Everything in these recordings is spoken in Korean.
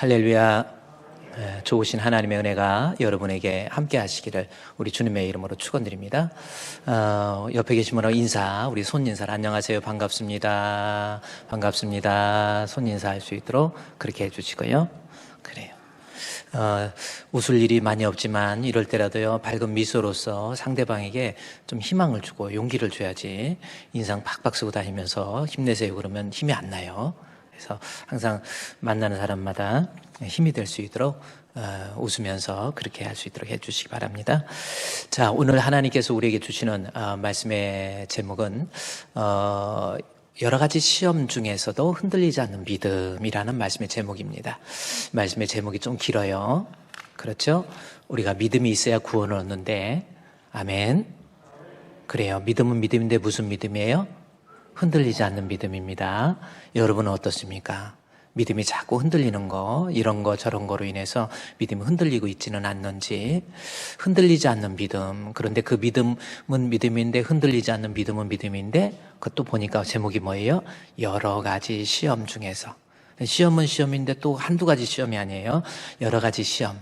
할렐루야. 좋으신 하나님의 은혜가 여러분에게 함께 하시기를 우리 주님의 이름으로 축원드립니다. 옆에 계신 분하고 인사, 우리 손인사를 안녕하세요, 반갑습니다, 반갑습니다, 손인사 할 수 있도록 그렇게 해주시고요. 그래요. 웃을 일이 많이 없지만 이럴 때라도요, 밝은 미소로서 상대방에게 좀 희망을 주고 용기를 줘야지. 인상 팍팍 쓰고 다니면서 힘내세요 그러면 힘이 안 나요. 그래서 항상 만나는 사람마다 힘이 될 수 있도록 웃으면서 그렇게 할 수 있도록 해주시기 바랍니다. 자, 오늘 하나님께서 우리에게 주시는 말씀의 제목은 여러 가지 시험 중에서도 흔들리지 않는 믿음이라는 말씀의 제목입니다. 말씀의 제목이 좀 길어요. 그렇죠? 우리가 믿음이 있어야 구원을 얻는데, 아멘. 그래요. 믿음은 믿음인데 무슨 믿음이에요? 흔들리지 않는 믿음입니다. 여러분은 어떻습니까? 믿음이 자꾸 흔들리는 거, 이런 거 저런 거로 인해서 믿음이 흔들리고 있지는 않는지. 흔들리지 않는 믿음, 그런데 그 믿음은 믿음인데 흔들리지 않는 믿음은 믿음인데, 그것도 보니까 제목이 뭐예요? 여러 가지 시험 중에서. 시험은 시험인데 또 한두 가지 시험이 아니에요. 여러 가지 시험.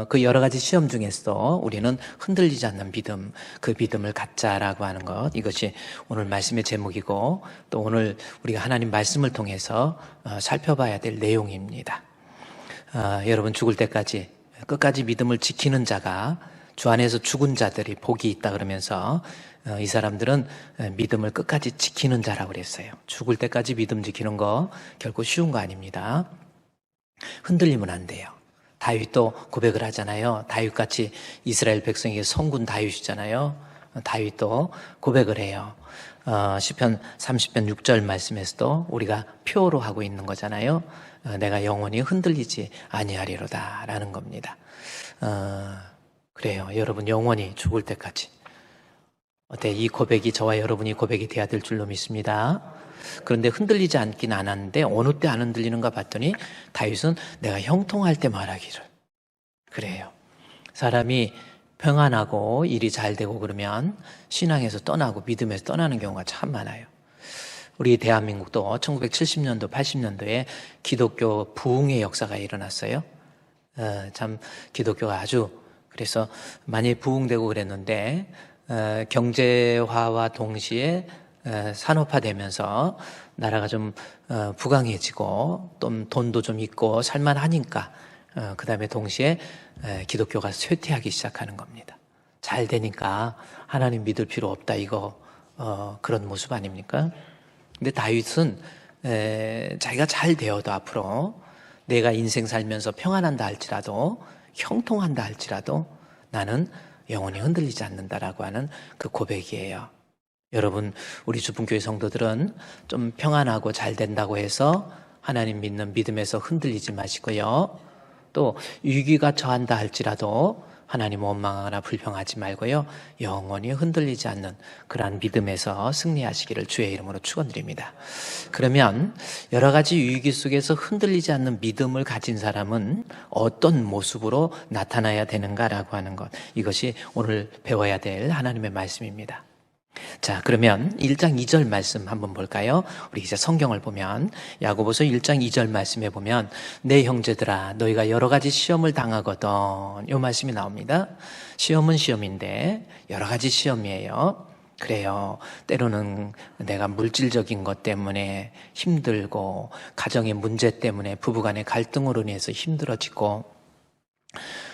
그 여러 가지 시험 중에서 우리는 흔들리지 않는 믿음, 그 믿음을 갖자라고 하는 것, 이것이 오늘 말씀의 제목이고 또 오늘 우리가 하나님 말씀을 통해서 살펴봐야 될 내용입니다. 여러분, 죽을 때까지 끝까지 믿음을 지키는 자가, 주 안에서 죽은 자들이 복이 있다 그러면서 이 사람들은 믿음을 끝까지 지키는 자라고 그랬어요. 죽을 때까지 믿음 지키는 거 결코 쉬운 거 아닙니다. 흔들리면 안 돼요. 다윗도 고백을 하잖아요. 다윗같이 이스라엘 백성에게 성군 다윗이잖아요. 다윗도 고백을 해요. 시편 30편 6절 말씀에서도 우리가 표로 하고 있는 거잖아요. 내가 영원히 흔들리지 아니하리로다 라는 겁니다. 그래요. 여러분, 영원히 죽을 때까지. 어때? 이 고백이 저와 여러분이 고백이 돼야 될 줄로 믿습니다. 그런데 흔들리지 않긴 않았는데 어느 때 안 흔들리는가 봤더니 다윗은 내가 형통할 때 말하기를. 그래요. 사람이 평안하고 일이 잘 되고 그러면 신앙에서 떠나고 믿음에서 떠나는 경우가 참 많아요. 우리 대한민국도 1970년도 80년도에 기독교 부흥의 역사가 일어났어요. 참 기독교가 아주, 그래서 많이 부흥되고 그랬는데 경제화와 동시에 산업화되면서 나라가 좀 부강해지고 또 돈도 좀 있고 살만하니까 그 다음에 동시에 기독교가 쇠퇴하기 시작하는 겁니다. 잘 되니까 하나님 믿을 필요 없다, 이거 그런 모습 아닙니까? 근데 다윗은 자기가 잘 되어도 앞으로 내가 인생 살면서 평안한다 할지라도, 형통한다 할지라도 나는 영원히 흔들리지 않는다라고 하는 그 고백이에요. 여러분, 우리 주분교회 성도들은 좀 평안하고 잘 된다고 해서 하나님 믿는 믿음에서 흔들리지 마시고요. 또 위기가 처한다 할지라도 하나님 원망하거나 불평하지 말고요. 영원히 흔들리지 않는 그러한 믿음에서 승리하시기를 주의 이름으로 축원드립니다. 그러면 여러 가지 위기 속에서 흔들리지 않는 믿음을 가진 사람은 어떤 모습으로 나타나야 되는가라고 하는 것, 이것이 오늘 배워야 될 하나님의 말씀입니다. 자, 그러면 1장 2절 말씀 한번 볼까요? 우리 이제 성경을 보면 야고보서 1장 2절 말씀에 보면 내 형제들아 너희가 여러 가지 시험을 당하거든, 이 말씀이 나옵니다. 시험은 시험인데 여러 가지 시험이에요. 그래요. 때로는 내가 물질적인 것 때문에 힘들고, 가정의 문제 때문에 부부간의 갈등으로 인해서 힘들어지고,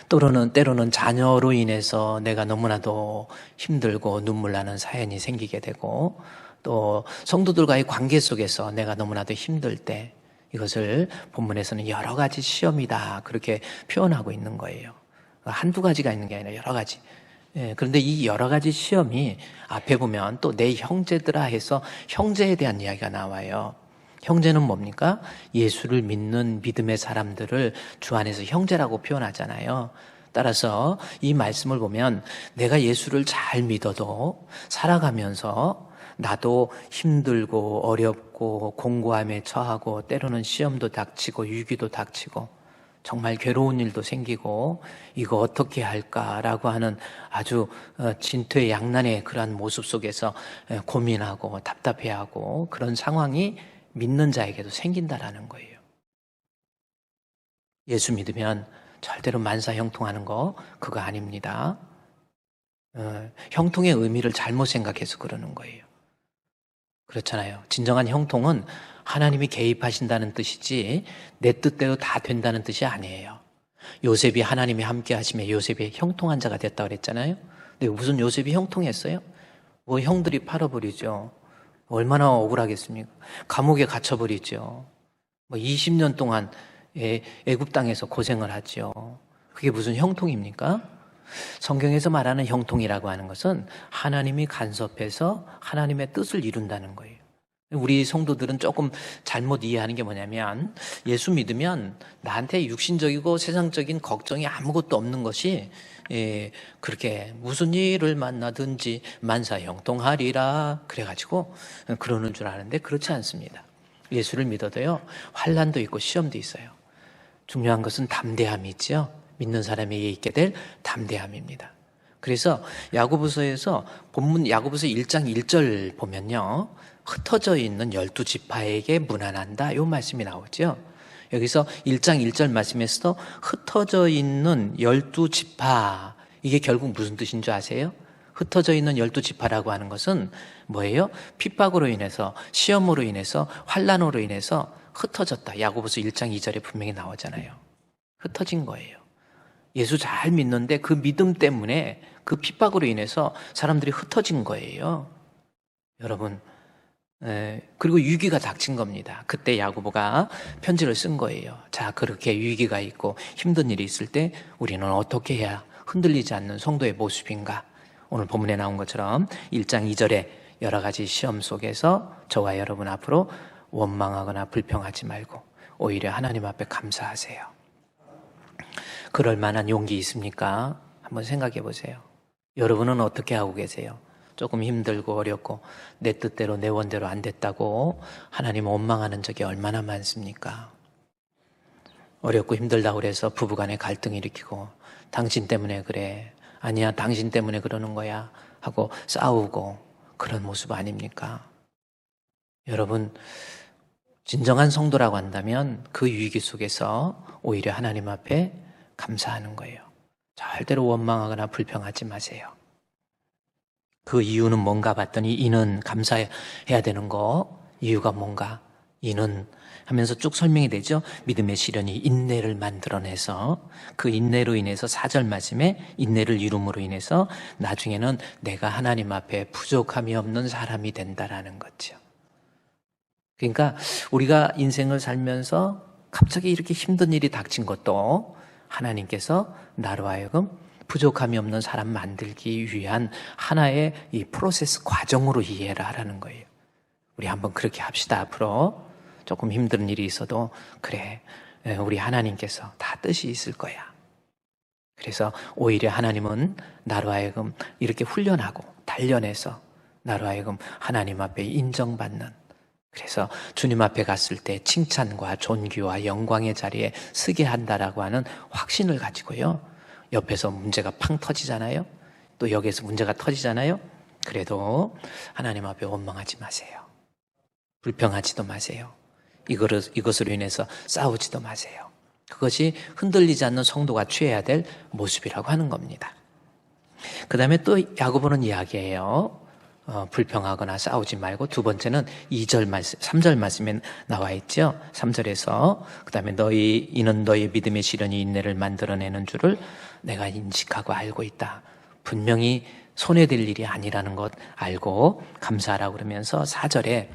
때로는 자녀로 인해서 내가 너무나도 힘들고 눈물 나는 사연이 생기게 되고, 또 성도들과의 관계 속에서 내가 너무나도 힘들 때, 이것을 본문에서는 여러 가지 시험이다 그렇게 표현하고 있는 거예요. 한두 가지가 있는 게 아니라 여러 가지. 그런데 이 여러 가지 시험이 앞에 보면 또 내 형제들아 해서 형제에 대한 이야기가 나와요. 형제는 뭡니까? 예수를 믿는 믿음의 사람들을 주 안에서 형제라고 표현하잖아요. 따라서 이 말씀을 보면 내가 예수를 잘 믿어도 살아가면서 나도 힘들고 어렵고 공고함에 처하고 때로는 시험도 닥치고 위기도 닥치고 정말 괴로운 일도 생기고 이거 어떻게 할까라고 하는 아주 진퇴양난의 그러한 모습 속에서 고민하고 답답해하고 그런 상황이 믿는 자에게도 생긴다라는 거예요. 예수 믿으면 절대로 만사 형통하는 거 그거 아닙니다. 형통의 의미를 잘못 생각해서 그러는 거예요. 그렇잖아요. 진정한 형통은 하나님이 개입하신다는 뜻이지 내 뜻대로 다 된다는 뜻이 아니에요. 요셉이 하나님이 함께 하시며 요셉이 형통한 자가 됐다고 그랬잖아요. 근데 무슨 요셉이 형통했어요? 뭐 형들이 팔아버리죠. 얼마나 억울하겠습니까? 감옥에 갇혀버리죠. 뭐 20년 동안 애굽 땅에서 고생을 하죠. 그게 무슨 형통입니까? 성경에서 말하는 형통이라고 하는 것은 하나님이 간섭해서 하나님의 뜻을 이룬다는 거예요. 우리 성도들은 조금 잘못 이해하는 게 뭐냐면 예수 믿으면 나한테 육신적이고 세상적인 걱정이 아무것도 없는 것이 그렇게 무슨 일을 만나든지 만사 형통하리라 그래가지고 그러는 줄 아는데 그렇지 않습니다. 예수를 믿어도요 환난도 있고 시험도 있어요. 중요한 것은 담대함이 있죠. 믿는 사람에게 있게 될 담대함입니다. 그래서 야고보서에서 본문 야고보서 1장 1절 보면요. 흩어져 있는 12지파에게 문안한다. 이 말씀이 나오죠. 여기서 1장 1절 말씀에서도 흩어져 있는 12지파 이게 결국 무슨 뜻인 줄 아세요? 흩어져 있는 12지파라고 하는 것은 뭐예요? 핍박으로 인해서 시험으로 인해서 환난으로 인해서 흩어졌다. 야고보서 1장 2절에 분명히 나오잖아요. 흩어진 거예요. 예수 잘 믿는데 그 믿음 때문에 그 핍박으로 인해서 사람들이 흩어진 거예요. 여러분, 그리고 위기가 닥친 겁니다. 그때 야고보가 편지를 쓴 거예요. 자, 그렇게 위기가 있고 힘든 일이 있을 때 우리는 어떻게 해야 흔들리지 않는 성도의 모습인가? 오늘 본문에 나온 것처럼 1장 2절에 여러 가지 시험 속에서 저와 여러분 앞으로 원망하거나 불평하지 말고 오히려 하나님 앞에 감사하세요. 그럴 만한 용기 있습니까? 한번 생각해 보세요. 여러분은 어떻게 하고 계세요? 조금 힘들고 어렵고 내 뜻대로 내 원대로 안 됐다고 하나님 원망하는 적이 얼마나 많습니까? 어렵고 힘들다고 그래서 부부간에 갈등 일으키고 당신 때문에 그래. 아니야 당신 때문에 그러는 거야 하고 싸우고 그런 모습 아닙니까? 여러분 진정한 성도라고 한다면 그 위기 속에서 오히려 하나님 앞에 감사하는 거예요. 절대로 원망하거나 불평하지 마세요. 그 이유는 뭔가 봤더니 이는 감사해야 되는 거 이유가 뭔가 이는 하면서 쭉 설명이 되죠. 믿음의 시련이 인내를 만들어내서 그 인내로 인해서 4절 말씀에 인내를 이룸으로 인해서 나중에는 내가 하나님 앞에 부족함이 없는 사람이 된다라는 거죠. 그러니까 우리가 인생을 살면서 갑자기 이렇게 힘든 일이 닥친 것도 하나님께서 나로 하여금 부족함이 없는 사람 만들기 위한 하나의 이 프로세스 과정으로 이해를 하라는 거예요. 우리 한번 그렇게 합시다. 앞으로 조금 힘든 일이 있어도 그래 우리 하나님께서 다 뜻이 있을 거야. 그래서 오히려 하나님은 나로 하여금 이렇게 훈련하고 단련해서 나로 하여금 하나님 앞에 인정받는 그래서 주님 앞에 갔을 때 칭찬과 존귀와 영광의 자리에 서게 한다라고 하는 확신을 가지고요. 옆에서 문제가 팡 터지잖아요. 또 여기에서 문제가 터지잖아요. 그래도 하나님 앞에 원망하지 마세요. 불평하지도 마세요. 이것으로 인해서 싸우지도 마세요. 그것이 흔들리지 않는 성도가 취해야 될 모습이라고 하는 겁니다. 그 다음에 또 야고보는 이야기해요. 불평하거나 싸우지 말고 두 번째는 2절 말씀, 3절 말씀에 나와 있죠. 3절에서 그 다음에 이는 너희 믿음의 시련이 인내를 만들어내는 줄을 내가 인식하고 알고 있다. 분명히 손해될 일이 아니라는 것 알고 감사하라고 그러면서 4절에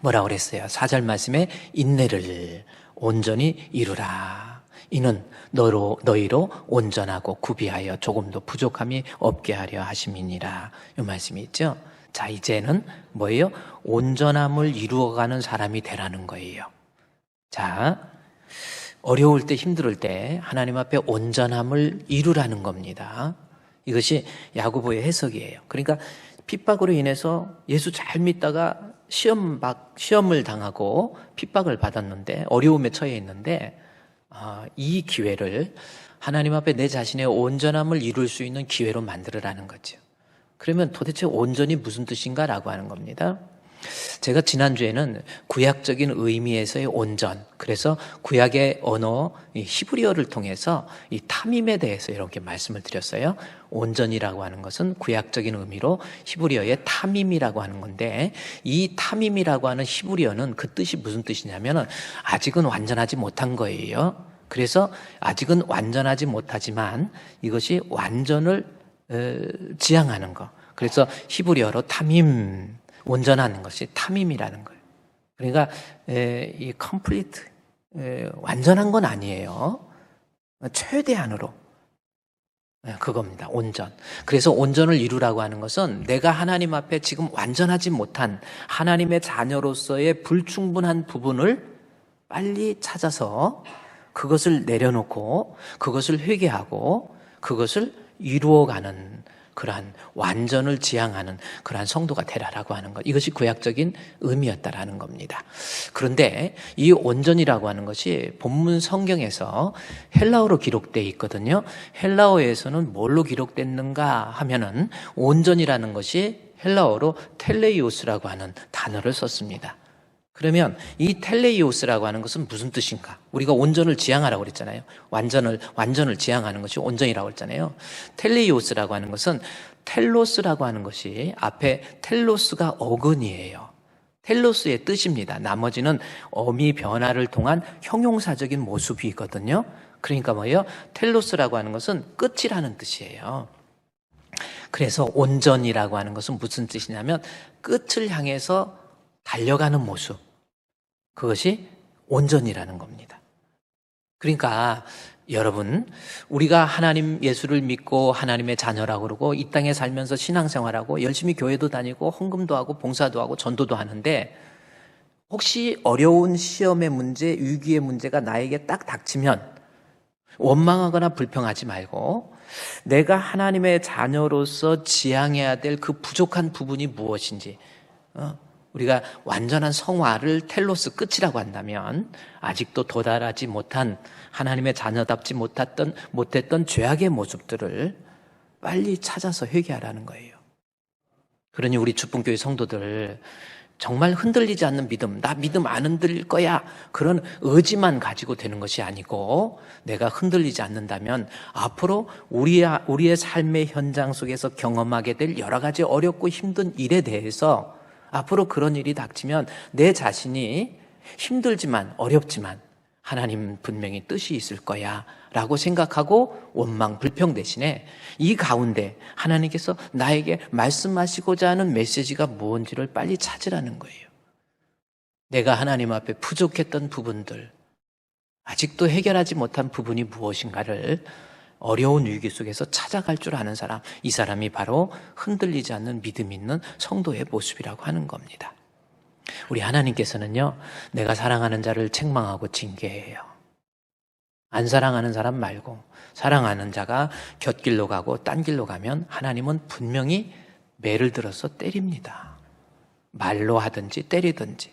뭐라고 그랬어요? 4절 말씀에 인내를 온전히 이루라. 이는 너희로 온전하고 구비하여 조금도 부족함이 없게 하려 하심이니라. 이 말씀이 있죠. 자, 이제는 뭐예요? 온전함을 이루어가는 사람이 되라는 거예요. 자, 어려울 때 힘들 때 하나님 앞에 온전함을 이루라는 겁니다. 이것이 야고보의 해석이에요. 그러니까 핍박으로 인해서 예수 잘 믿다가 시험을 당하고 핍박을 받았는데 어려움에 처해 있는데 이 기회를 하나님 앞에 내 자신의 온전함을 이룰 수 있는 기회로 만들어라는 거죠. 그러면 도대체 온전이 무슨 뜻인가라고 하는 겁니다. 제가 지난주에는 구약적인 의미에서의 온전, 그래서 구약의 언어 이 히브리어를 통해서 이 탐임에 대해서 이렇게 말씀을 드렸어요. 온전이라고 하는 것은 구약적인 의미로 히브리어의 탐임이라고 하는 건데, 이 탐임이라고 하는 히브리어는 그 뜻이 무슨 뜻이냐면 아직은 완전하지 못한 거예요. 그래서 아직은 완전하지 못하지만 이것이 완전을 지향하는 거. 그래서 히브리어로 탐임, 온전한 것이 탐임이라는 거예요. 그러니까 이 complete, 완전한 건 아니에요. 최대한으로 그겁니다. 온전. 그래서 온전을 이루라고 하는 것은 내가 하나님 앞에 지금 완전하지 못한 하나님의 자녀로서의 불충분한 부분을 빨리 찾아서 그것을 내려놓고 그것을 회개하고 그것을 이루어가는 그러한 완전을 지향하는 그러한 성도가 되라라고 하는 것, 이것이 구약적인 의미였다라는 겁니다. 그런데 이 온전이라고 하는 것이 본문 성경에서 헬라어로 기록되어 있거든요. 헬라어에서는 뭘로 기록됐는가 하면은 온전이라는 것이 헬라어로 텔레이오스라고 하는 단어를 썼습니다. 그러면 이 텔레이오스라고 하는 것은 무슨 뜻인가? 우리가 온전을 지향하라고 그랬잖아요. 완전을 지향하는 것이 온전이라고 그랬잖아요. 텔레이오스라고 하는 것은 텔로스라고 하는 것이 앞에 텔로스가 어근이에요. 텔로스의 뜻입니다. 나머지는 어미 변화를 통한 형용사적인 모습이거든요. 그러니까 뭐예요? 텔로스라고 하는 것은 끝이라는 뜻이에요. 그래서 온전이라고 하는 것은 무슨 뜻이냐면 끝을 향해서 달려가는 모습, 그것이 온전이라는 겁니다. 그러니까 여러분, 우리가 하나님 예수를 믿고 하나님의 자녀라고 그러고 이 땅에 살면서 신앙생활하고 열심히 교회도 다니고 헌금도 하고 봉사도 하고 전도도 하는데, 혹시 어려운 시험의 문제, 위기의 문제가 나에게 딱 닥치면 원망하거나 불평하지 말고 내가 하나님의 자녀로서 지향해야 될 그 부족한 부분이 무엇인지, 우리가 완전한 성화를 텔로스 끝이라고 한다면 아직도 도달하지 못한 하나님의 자녀답지 못했던 죄악의 모습들을 빨리 찾아서 회개하라는 거예요. 그러니 우리 주풍교회 성도들, 정말 흔들리지 않는 믿음, 나 믿음 안 흔들릴 거야, 그런 의지만 가지고 되는 것이 아니고, 내가 흔들리지 않는다면 앞으로 우리의 삶의 현장 속에서 경험하게 될 여러 가지 어렵고 힘든 일에 대해서 앞으로 그런 일이 닥치면 내 자신이 힘들지만 어렵지만 하나님 분명히 뜻이 있을 거야 라고 생각하고 원망, 불평 대신에 이 가운데 하나님께서 나에게 말씀하시고자 하는 메시지가 무엇인지를 빨리 찾으라는 거예요. 내가 하나님 앞에 부족했던 부분들, 아직도 해결하지 못한 부분이 무엇인가를 어려운 위기 속에서 찾아갈 줄 아는 사람, 이 사람이 바로 흔들리지 않는 믿음 있는 성도의 모습이라고 하는 겁니다. 우리 하나님께서는요, 내가 사랑하는 자를 책망하고 징계해요. 안 사랑하는 사람 말고 사랑하는 자가 곁길로 가고 딴 길로 가면 하나님은 분명히 매를 들어서 때립니다. 말로 하든지 때리든지.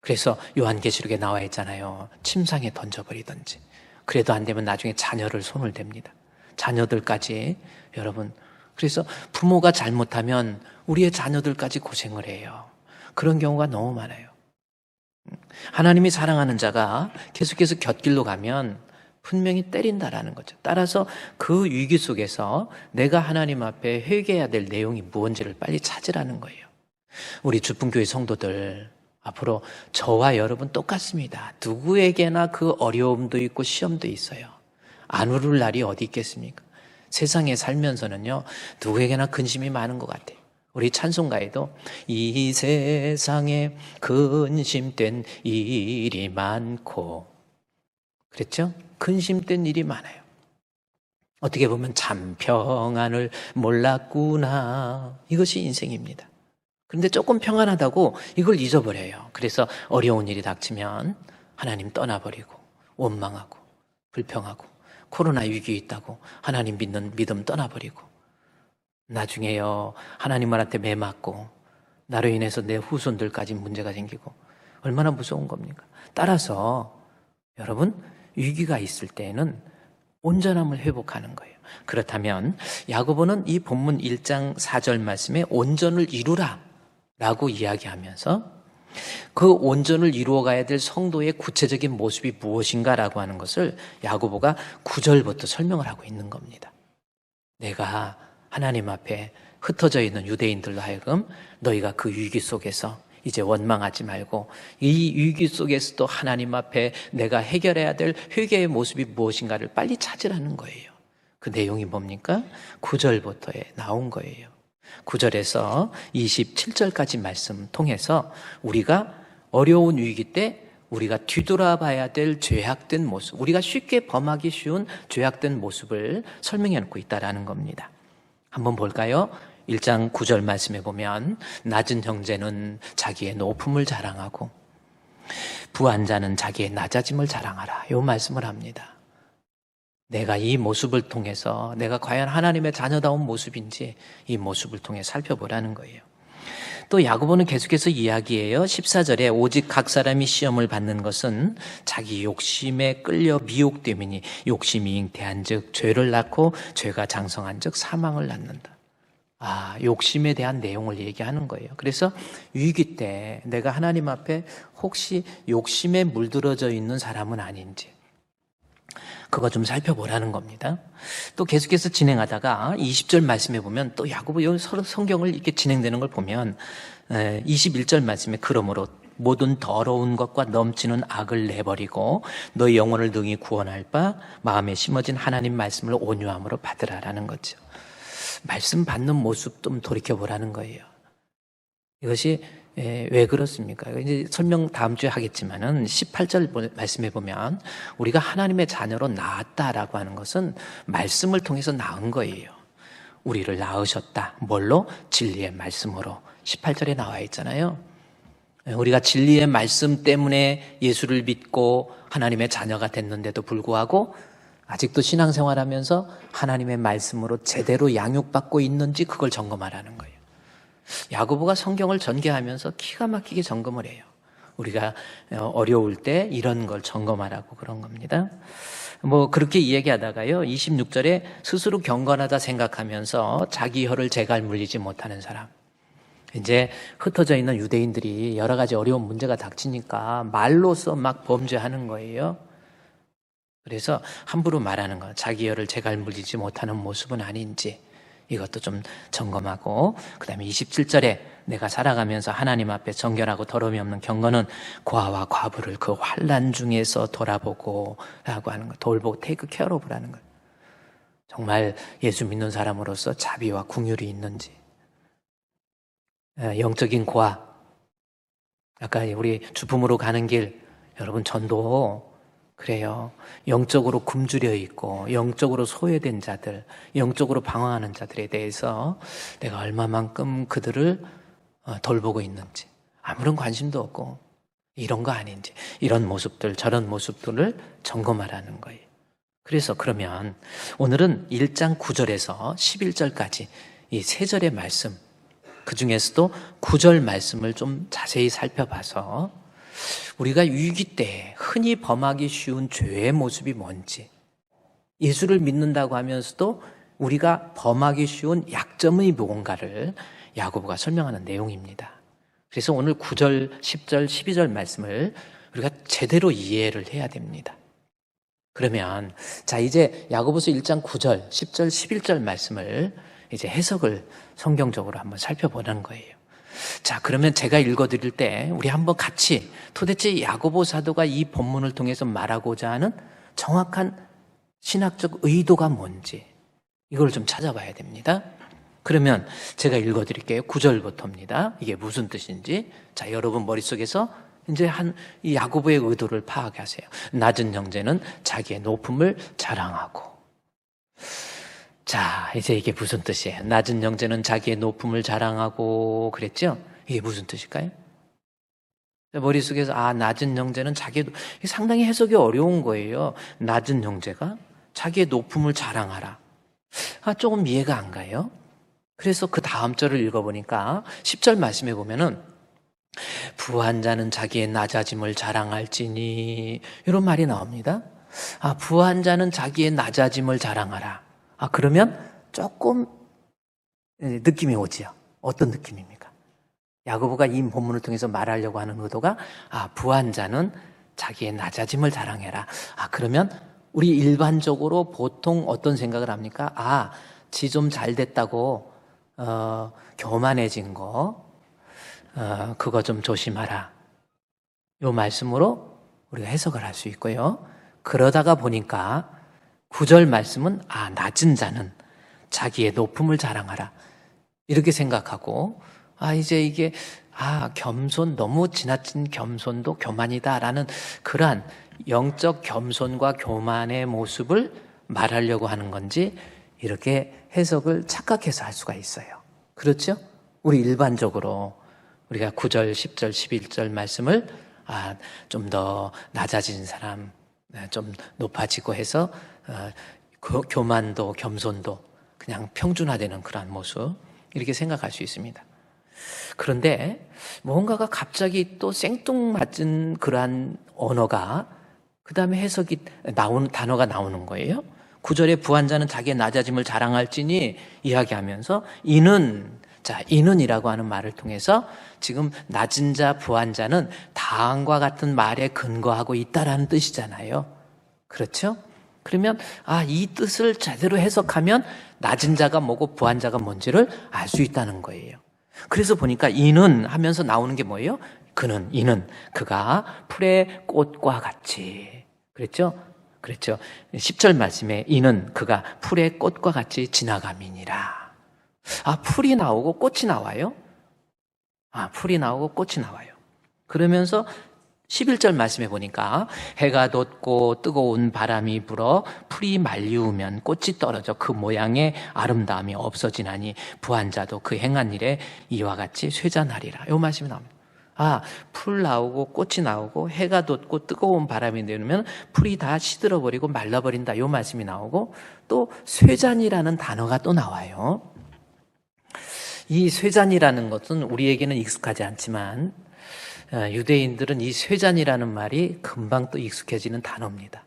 그래서 요한계시록에 나와 있잖아요. 침상에 던져버리든지. 그래도 안 되면 나중에 자녀를 손을 댑니다. 자녀들까지. 여러분, 그래서 부모가 잘못하면 우리의 자녀들까지 고생을 해요. 그런 경우가 너무 많아요. 하나님이 사랑하는 자가 계속해서 곁길로 가면 분명히 때린다라는 거죠. 따라서 그 위기 속에서 내가 하나님 앞에 회개해야 될 내용이 무엇인지를 빨리 찾으라는 거예요. 우리 주풍교회 성도들, 앞으로 저와 여러분 똑같습니다. 누구에게나 그 어려움도 있고 시험도 있어요. 안 울을 날이 어디 있겠습니까? 세상에 살면서는요, 누구에게나 근심이 많은 것 같아요. 우리 찬송가에도 이 세상에 근심된 일이 많고, 그랬죠? 근심된 일이 많아요. 어떻게 보면 참 평안을 몰랐구나, 이것이 인생입니다. 그런데 조금 평안하다고 이걸 잊어버려요. 그래서 어려운 일이 닥치면 하나님 떠나버리고 원망하고 불평하고, 코로나 위기 있다고 하나님 믿는 믿음 떠나버리고, 나중에요 하나님한테 매맞고 나로 인해서 내 후손들까지 문제가 생기고, 얼마나 무서운 겁니까? 따라서 여러분, 위기가 있을 때에는 온전함을 회복하는 거예요. 그렇다면 야고보는 이 본문 1장 4절 말씀에 온전을 이루라, 라고 이야기하면서 그 온전을 이루어가야 될 성도의 구체적인 모습이 무엇인가라고 하는 것을 야고보가 9절부터 설명을 하고 있는 겁니다. 내가 하나님 앞에 흩어져 있는 유대인들로 하여금 너희가 그 위기 속에서 이제 원망하지 말고 이 위기 속에서도 하나님 앞에 내가 해결해야 될 회개의 모습이 무엇인가를 빨리 찾으라는 거예요. 그 내용이 뭡니까? 9절부터에 나온 거예요. 9절에서 27절까지 말씀 통해서 우리가 어려운 위기 때 우리가 뒤돌아봐야 될 죄악된 모습, 우리가 쉽게 범하기 쉬운 죄악된 모습을 설명해 놓고 있다는 겁니다. 한번 볼까요? 1장 9절 말씀에 보면 낮은 형제는 자기의 높음을 자랑하고 부한 자는 자기의 낮아짐을 자랑하라. 이 말씀을 합니다. 내가 이 모습을 통해서 내가 과연 하나님의 자녀다운 모습인지 이 모습을 통해 살펴보라는 거예요. 또 야고보는 계속해서 이야기해요. 14절에 오직 각 사람이 시험을 받는 것은 자기 욕심에 끌려 미혹됨이니 욕심이 잉태한 즉 죄를 낳고 죄가 장성한 즉 사망을 낳는다. 욕심에 대한 내용을 얘기하는 거예요. 그래서 위기 때 내가 하나님 앞에 혹시 욕심에 물들어져 있는 사람은 아닌지 그거 좀 살펴보라는 겁니다. 또 계속해서 진행하다가 20절 말씀에 보면 또 야고보 성경을 이렇게 진행되는 걸 보면 21절 말씀에 그러므로 모든 더러운 것과 넘치는 악을 내버리고 너희 영혼을 능히 구원할 바 마음에 심어진 하나님 말씀을 온유함으로 받으라라는 거죠. 말씀 받는 모습 좀 돌이켜보라는 거예요. 이것이 왜 그렇습니까? 이제 설명 다음 주에 하겠지만은 18절 말씀에 보면 우리가 하나님의 자녀로 낳았다라고 하는 것은 말씀을 통해서 낳은 거예요. 우리를 낳으셨다. 뭘로? 진리의 말씀으로. 18절에 나와 있잖아요. 우리가 진리의 말씀 때문에 예수를 믿고 하나님의 자녀가 됐는데도 불구하고 아직도 신앙생활하면서 하나님의 말씀으로 제대로 양육받고 있는지 그걸 점검하라는 거예요. 야고보가 성경을 전개하면서 기가 막히게 점검을 해요. 우리가 어려울 때 이런 걸 점검하라고 그런 겁니다. 그렇게 이야기하다가요, 26절에 스스로 경건하다 생각하면서 자기 혀를 제갈 물리지 못하는 사람. 이제 흩어져 있는 유대인들이 여러 가지 어려운 문제가 닥치니까 말로써 막 범죄하는 거예요. 그래서 함부로 말하는 거, 자기 혀를 제갈 물리지 못하는 모습은 아닌지 이것도 좀 점검하고, 그 다음에 27절에 내가 살아가면서 하나님 앞에 정결하고 더러움이 없는 경건은 고아와 과부를 그 환난 중에서 돌아보고 라고 하는 거, 돌보고 테이크 케어 오브라는 거. 정말 예수 믿는 사람으로서 자비와 긍휼이 있는지, 영적인 고아, 아까 우리 주품으로 가는 길, 여러분 전도 그래요. 영적으로 굶주려 있고 영적으로 소외된 자들, 영적으로 방황하는 자들에 대해서 내가 얼마만큼 그들을 돌보고 있는지, 아무런 관심도 없고 이런 거 아닌지, 이런 모습들, 저런 모습들을 점검하라는 거예요. 그래서 그러면 오늘은 1장 9절에서 11절까지 이 세 절의 말씀, 그 중에서도 9절 말씀을 좀 자세히 살펴봐서 우리가 위기 때 흔히 범하기 쉬운 죄의 모습이 뭔지, 예수를 믿는다고 하면서도 우리가 범하기 쉬운 약점의 뭔가를 야고보가 설명하는 내용입니다. 그래서 오늘 9절, 10절, 12절 말씀을 우리가 제대로 이해를 해야 됩니다. 그러면 자, 이제 야고보서 1장 9절, 10절, 11절 말씀을 이제 해석을 성경적으로 한번 살펴보는 거예요. 자, 그러면 제가 읽어드릴 때 우리 한번 같이 도대체 야고보 사도가 이 본문을 통해서 말하고자 하는 정확한 신학적 의도가 뭔지 이걸 좀 찾아봐야 됩니다. 그러면 제가 읽어드릴게요. 9절부터입니다. 이게 무슨 뜻인지. 자, 여러분 머릿속에서 이제 이 야고보의 의도를 파악하세요. 낮은 형제는 자기의 높음을 자랑하고. 자, 이제 이게 무슨 뜻이에요? 낮은 형제는 자기의 높음을 자랑하고 그랬죠? 이게 무슨 뜻일까요? 머릿속에서 낮은 형제는 자기의 상당히 해석이 어려운 거예요. 낮은 형제가 자기의 높음을 자랑하라. 조금 이해가 안 가요. 그래서 그 다음 절을 읽어보니까 10절 말씀해 보면은 부한 자는 자기의 낮아짐을 자랑할지니 이런 말이 나옵니다. 부한 자는 자기의 낮아짐을 자랑하라. 그러면 조금 느낌이 오지요. 어떤 느낌입니까? 야고보가 이 본문을 통해서 말하려고 하는 의도가 부한 자는 자기의 낮아짐을 자랑해라. 그러면 우리 일반적으로 보통 어떤 생각을 합니까? 지 좀 잘 됐다고 교만해진 거 그거 좀 조심하라. 이 말씀으로 우리가 해석을 할 수 있고요. 그러다가 보니까 9절 말씀은 낮은 자는 자기의 높음을 자랑하라. 이렇게 생각하고 이제 이게 겸손, 너무 지나친 겸손도 교만이다라는 그러한 영적 겸손과 교만의 모습을 말하려고 하는 건지 이렇게 해석을 착각해서 할 수가 있어요. 그렇죠? 우리 일반적으로 우리가 9절, 10절, 11절 말씀을 좀 더 낮아진 사람, 좀 높아지고 해서 교만도 겸손도 그냥 평준화되는 그러한 모습 이렇게 생각할 수 있습니다. 그런데 뭔가가 갑자기 또 생뚱맞은 그러한 언어가 그 다음에 해석이 단어가 나오는 거예요. 9절에 부한 자는 자기의 낮아짐을 자랑할지니 이야기하면서 이는이라고 하는 말을 통해서 지금 낮은 자, 부한 자는 다음과 같은 말에 근거하고 있다라는 뜻이잖아요. 그렇죠? 그러면 이 뜻을 제대로 해석하면 낮은 자가 뭐고 부한 자가 뭔지를 알 수 있다는 거예요. 그래서 보니까 이는 하면서 나오는 게 뭐예요? 이는 그가 풀의 꽃과 같이. 그랬죠? 10절 말씀에 이는 그가 풀의 꽃과 같이 지나감이니라. 풀이 나오고 꽃이 나와요? 풀이 나오고 꽃이 나와요. 그러면서 11절 말씀에 보니까 해가 돋고 뜨거운 바람이 불어 풀이 말리우면 꽃이 떨어져 그 모양의 아름다움이 없어지나니 부한 자도 그 행한 일에 이와 같이 쇠잔하리라. 이 말씀이 나옵니다. 풀 나오고 꽃이 나오고 해가 돋고 뜨거운 바람이 내리면 풀이 다 시들어버리고 말라버린다. 이 말씀이 나오고 또 쇠잔이라는 단어가 또 나와요. 이 쇠잔이라는 것은 우리에게는 익숙하지 않지만 유대인들은 이 쇠잔이라는 말이 금방 또 익숙해지는 단어입니다.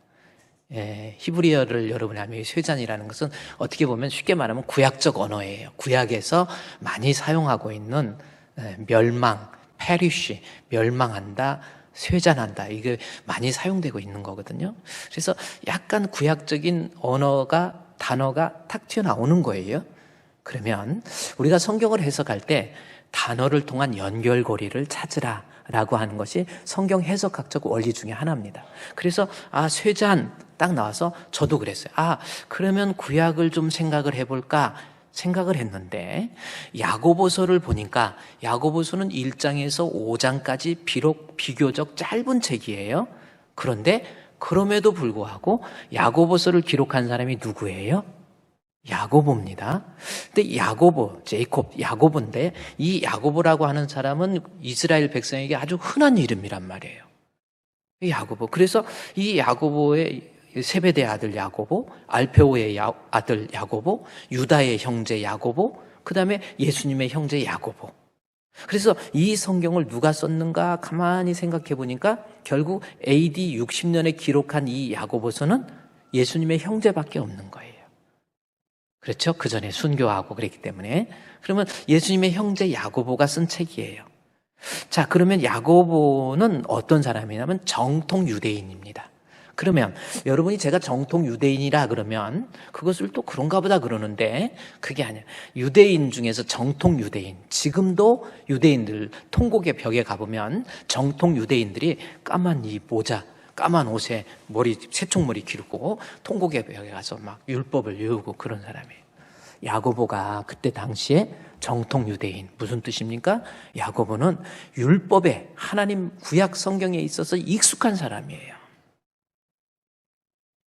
히브리어를 여러분이 알면 이 쇠잔이라는 것은 어떻게 보면 쉽게 말하면 구약적 언어예요. 구약에서 많이 사용하고 있는 멸망, 페리쉬, 멸망한다, 쇠잔한다, 이게 많이 사용되고 있는 거거든요. 그래서 약간 구약적인 단어가 탁 튀어나오는 거예요. 그러면 우리가 성경을 해석할 때 단어를 통한 연결고리를 찾으라 라고 하는 것이 성경 해석학적 원리 중에 하나입니다. 그래서 쇠잔 딱 나와서 저도 그랬어요. 그러면 구약을 좀 생각을 해볼까 생각을 했는데 야고보서를 보니까 야고보서는 1장에서 5장까지 비교적 짧은 책이에요. 그런데 그럼에도 불구하고 야고보서를 기록한 사람이 누구예요? 야고보입니다. 근데 야고보인데 이 야고보라고 하는 사람은 이스라엘 백성에게 아주 흔한 이름이란 말이에요. 야고보. 그래서 이 야고보의 세베대 아들 야고보, 알페오의 아들 야고보, 유다의 형제 야고보, 그 다음에 예수님의 형제 야고보. 그래서 이 성경을 누가 썼는가 가만히 생각해 보니까 결국 AD 60년에 기록한 이 야고보서는 예수님의 형제밖에 없는 거예요. 그렇죠? 그 전에 순교하고 그랬기 때문에. 그러면 예수님의 형제 야고보가 쓴 책이에요. 자, 그러면 야고보는 어떤 사람이냐면 정통 유대인입니다. 그러면 여러분이 제가 정통 유대인이라 그러면 그것을 또 그런가 보다 그러는데 그게 아니야. 유대인 중에서 정통 유대인, 지금도 유대인들 통곡의 벽에 가보면 정통 유대인들이 까만 이 모자, 까만 옷에 새총머리 기르고 통곡의 벽에 가서 막 율법을 외우고 그런 사람이에요. 야고보가 그때 당시에 정통 유대인, 무슨 뜻입니까? 야고보는 율법에 하나님 구약 성경에 있어서 익숙한 사람이에요.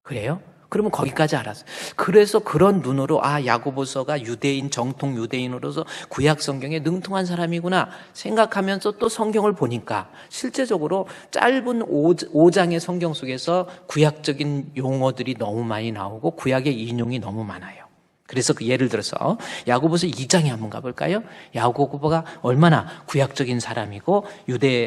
그래요? 그러면 거기까지 알았어요. 그래서 그런 눈으로 야고보서가 유대인, 정통 유대인으로서 구약 성경에 능통한 사람이구나 생각하면서 또 성경을 보니까 실제적으로 짧은 5장의 성경 속에서 구약적인 용어들이 너무 많이 나오고 구약의 인용이 너무 많아요. 그래서 예를 들어서 야고보서 2장에 한번 가볼까요? 야고보가 얼마나 구약적인 사람이고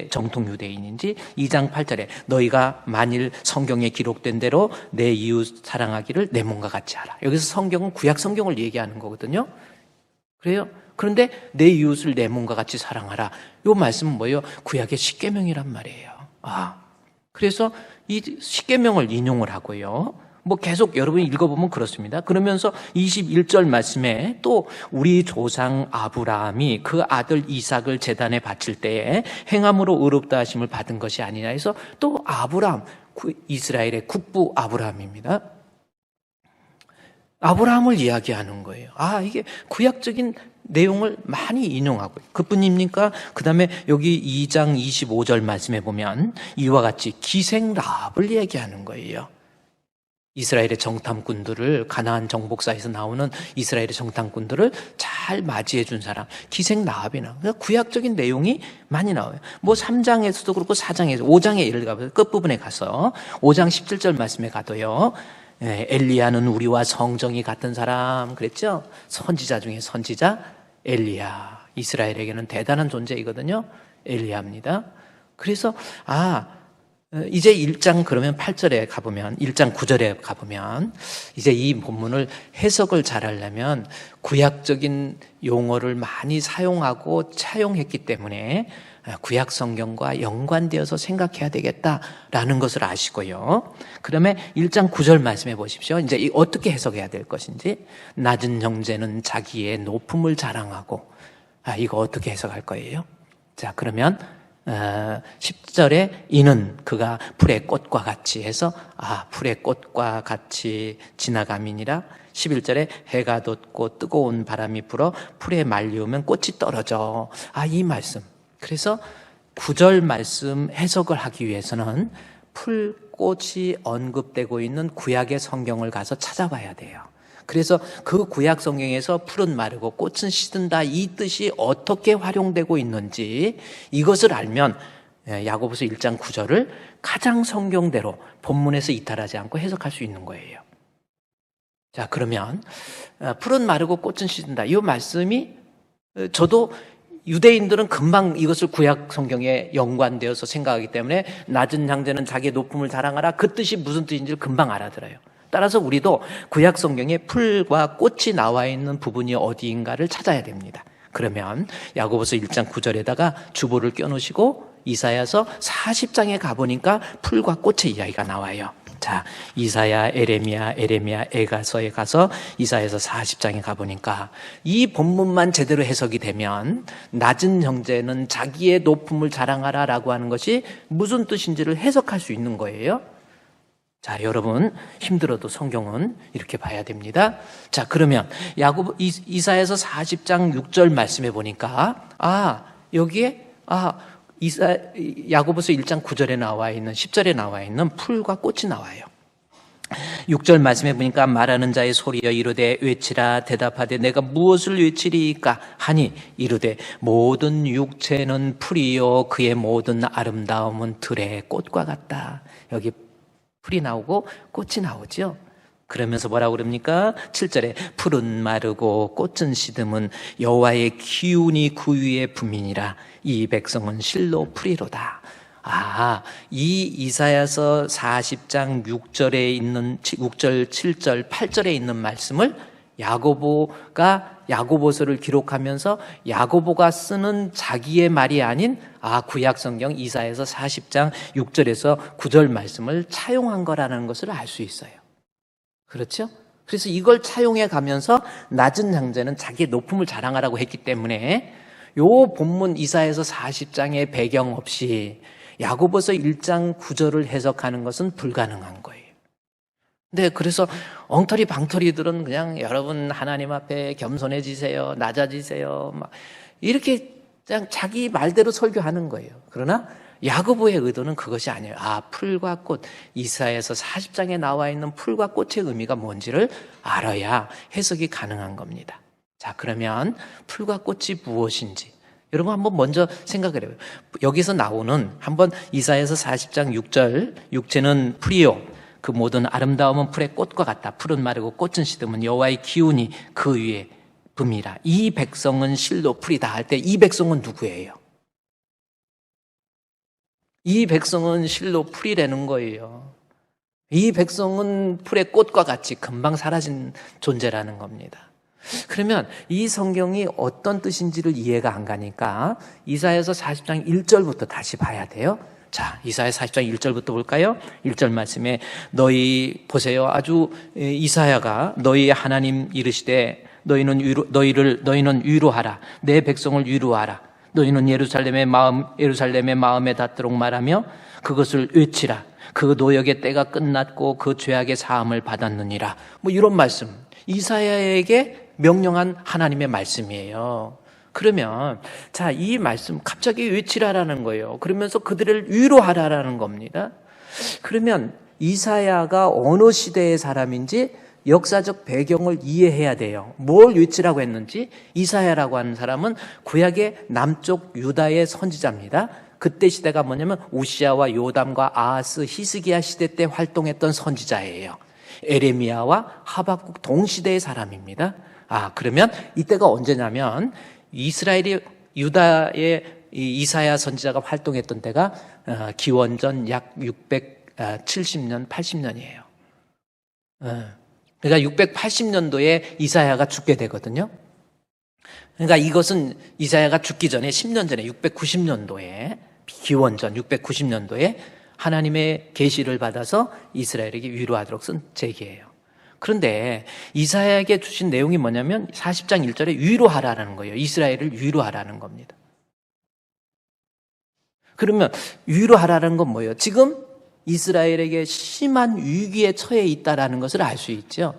정통 유대인인지 2장 8절에 너희가 만일 성경에 기록된 대로 내 이웃 사랑하기를 내 몸과 같이 하라. 여기서 성경은 구약 성경을 얘기하는 거거든요. 그래요? 그런데 내 이웃을 내 몸과 같이 사랑하라. 이 말씀은 뭐예요? 구약의 십계명이란 말이에요. 그래서 이 십계명을 인용을 하고요. 뭐 계속 여러분이 읽어보면 그렇습니다. 그러면서 21절 말씀에 또 우리 조상 아브라함이 그 아들 이삭을 제단에 바칠 때에 행함으로 의롭다 하심을 받은 것이 아니냐 해서 또 아브라함, 이스라엘의 국부 아브라함입니다. 아브라함을 이야기하는 거예요. 이게 구약적인 내용을 많이 인용하고 그뿐입니까? 그 다음에 여기 2장 25절 말씀에 보면 이와 같이 기생 라합을 얘기하는 거예요. 이스라엘의 정탐꾼들을, 가나안 정복사에서 나오는 이스라엘의 정탐꾼들을 잘 맞이해 준 사람, 기생 라합이나 구약적인 내용이 많이 나와요. 뭐 3장에서도 그렇고 4장에서 5장에 예를 들어 끝부분에 가서 5장 17절 말씀에 가도요. 엘리야는 우리와 성정이 같은 사람 그랬죠? 선지자 중에 선지자 엘리야. 이스라엘에게는 대단한 존재이거든요. 엘리야입니다. 그래서 이제 1장 그러면 8절에 가보면 1장 9절에 가보면 이제 이 본문을 해석을 잘하려면 구약적인 용어를 많이 사용하고 차용했기 때문에 구약 성경과 연관되어서 생각해야 되겠다라는 것을 아시고요. 그러면 1장 9절 말씀해 보십시오. 이제 어떻게 해석해야 될 것인지. 낮은 형제는 자기의 높음을 자랑하고 이거 어떻게 해석할 거예요? 자, 그러면 10절에 이는 그가 풀의 꽃과 같이 해서 풀의 꽃과 같이 지나감이니라. 11절에 해가 돋고 뜨거운 바람이 불어 풀에 말리우면 꽃이 떨어져. 이 말씀. 그래서 9절 말씀 해석을 하기 위해서는 풀꽃이 언급되고 있는 구약의 성경을 가서 찾아봐야 돼요. 그래서 그 구약 성경에서 풀은 마르고 꽃은 시든다 이 뜻이 어떻게 활용되고 있는지 이것을 알면 야고보서 1장 9절을 가장 성경대로 본문에서 이탈하지 않고 해석할 수 있는 거예요. 자, 그러면 풀은 마르고 꽃은 시든다 이 말씀이 저도 유대인들은 금방 이것을 구약 성경에 연관되어서 생각하기 때문에 낮은 형제는 자기의 높음을 자랑하라 그 뜻이 무슨 뜻인지를 금방 알아들어요. 따라서 우리도 구약 성경에 풀과 꽃이 나와 있는 부분이 어디인가를 찾아야 됩니다. 그러면 야고보서 1장 9절에다가 주보를 껴놓으시고 이사야서 40장에 가보니까 풀과 꽃의 이야기가 나와요. 자, 이사야, 에레미야, 에가서에 가서 이사야서 40장에 가보니까 이 본문만 제대로 해석이 되면 낮은 형제는 자기의 높음을 자랑하라 라고 하는 것이 무슨 뜻인지를 해석할 수 있는 거예요. 자, 여러분 힘들어도 성경은 이렇게 봐야 됩니다. 자, 그러면 이사야서 40장 6절 말씀해 보니까 여기에 야고보서 1장 9절에 나와 있는 10절에 나와 있는 풀과 꽃이 나와요. 6절 말씀해 보니까 말하는 자의 소리여 이르되 외치라 대답하되 내가 무엇을 외치리이까 하니 이르되 모든 육체는 풀이요 그의 모든 아름다움은 들의 꽃과 같다. 여기 풀이 나오고 꽃이 나오죠. 그러면서 뭐라고 그럽니까? 7절에 풀은 마르고 꽃은 시듬은 여호와의 기운이 그 위에 부민이라 이 백성은 실로 풀이로다. 이 이사야서 40장 6절에 있는 6절, 7절, 8절에 있는 말씀을 야고보가 야고보서를 기록하면서 야고보가 쓰는 자기의 말이 아닌 구약 성경 이사야서 40장 6절에서 9절 말씀을 차용한 거라는 것을 알 수 있어요. 그렇죠? 그래서 이걸 차용해 가면서 낮은 형제는 자기의 높음을 자랑하라고 했기 때문에 요 본문 이사야서 40장의 배경 없이 야고보서 1장 9절을 해석하는 것은 불가능한 거예요. 네, 그래서 엉터리 방터리들은 그냥 여러분 하나님 앞에 겸손해지세요, 낮아지세요, 막 이렇게 그냥 자기 말대로 설교하는 거예요. 그러나 야고보의 의도는 그것이 아니에요. 풀과 꽃, 이사야서 40장에 나와 있는 풀과 꽃의 의미가 뭔지를 알아야 해석이 가능한 겁니다. 자, 그러면 풀과 꽃이 무엇인지 여러분 한번 먼저 생각을 해봐요. 여기서 나오는 한번 이사야서 40장 6절 육체는 풀이요 그 모든 아름다움은 풀의 꽃과 같다. 풀은 마르고 꽃은 시듬은 여호와의 기운이 그 위에 붐이라. 이 백성은 실로 풀이다 할 때 이 백성은 누구예요? 이 백성은 실로 풀이라는 거예요. 이 백성은 풀의 꽃과 같이 금방 사라진 존재라는 겁니다. 그러면 이 성경이 어떤 뜻인지를 이해가 안 가니까 이사야서 40장 1절부터 다시 봐야 돼요. 자, 이사야 40장 1절부터 볼까요? 1절 말씀에 너희 보세요. 아주 이사야가 너희 하나님 이르시되 너희는 위로하라. 내 백성을 위로하라. 너희는 예루살렘의 마음에 닿도록 말하며 그것을 외치라. 그 노역의 때가 끝났고 그 죄악의 사함을 받았느니라. 뭐 이런 말씀. 이사야에게 명령한 하나님의 말씀이에요. 그러면 자, 이 말씀 갑자기 외치라라는 거예요. 그러면서 그들을 위로하라라는 겁니다. 그러면 이사야가 어느 시대의 사람인지 역사적 배경을 이해해야 돼요. 뭘 외치라고 했는지. 이사야라고 하는 사람은 구약의 남쪽 유다의 선지자입니다. 그때 시대가 뭐냐면 우시아와 요담과 아하스, 히스기야 시대 때 활동했던 선지자예요. 에레미야와 하박국 동시대의 사람입니다. 그러면 이때가 언제냐면 이스라엘이 유다의 이사야 선지자가 활동했던 때가 기원전 약 670년, 80년이에요. 그러니까 680년도에 이사야가 죽게 되거든요. 그러니까 이것은 이사야가 죽기 전에 10년 전에 690년도에 기원전 690년도에 하나님의 계시를 받아서 이스라엘에게 위로하도록 쓴 책이에요. 그런데 이사야에게 주신 내용이 뭐냐면 40장 1절에 위로하라는 거예요. 이스라엘을 위로하라는 겁니다. 그러면 위로하라는 건 뭐예요? 지금 이스라엘에게 심한 위기에 처해 있다는 것을 알 수 있죠.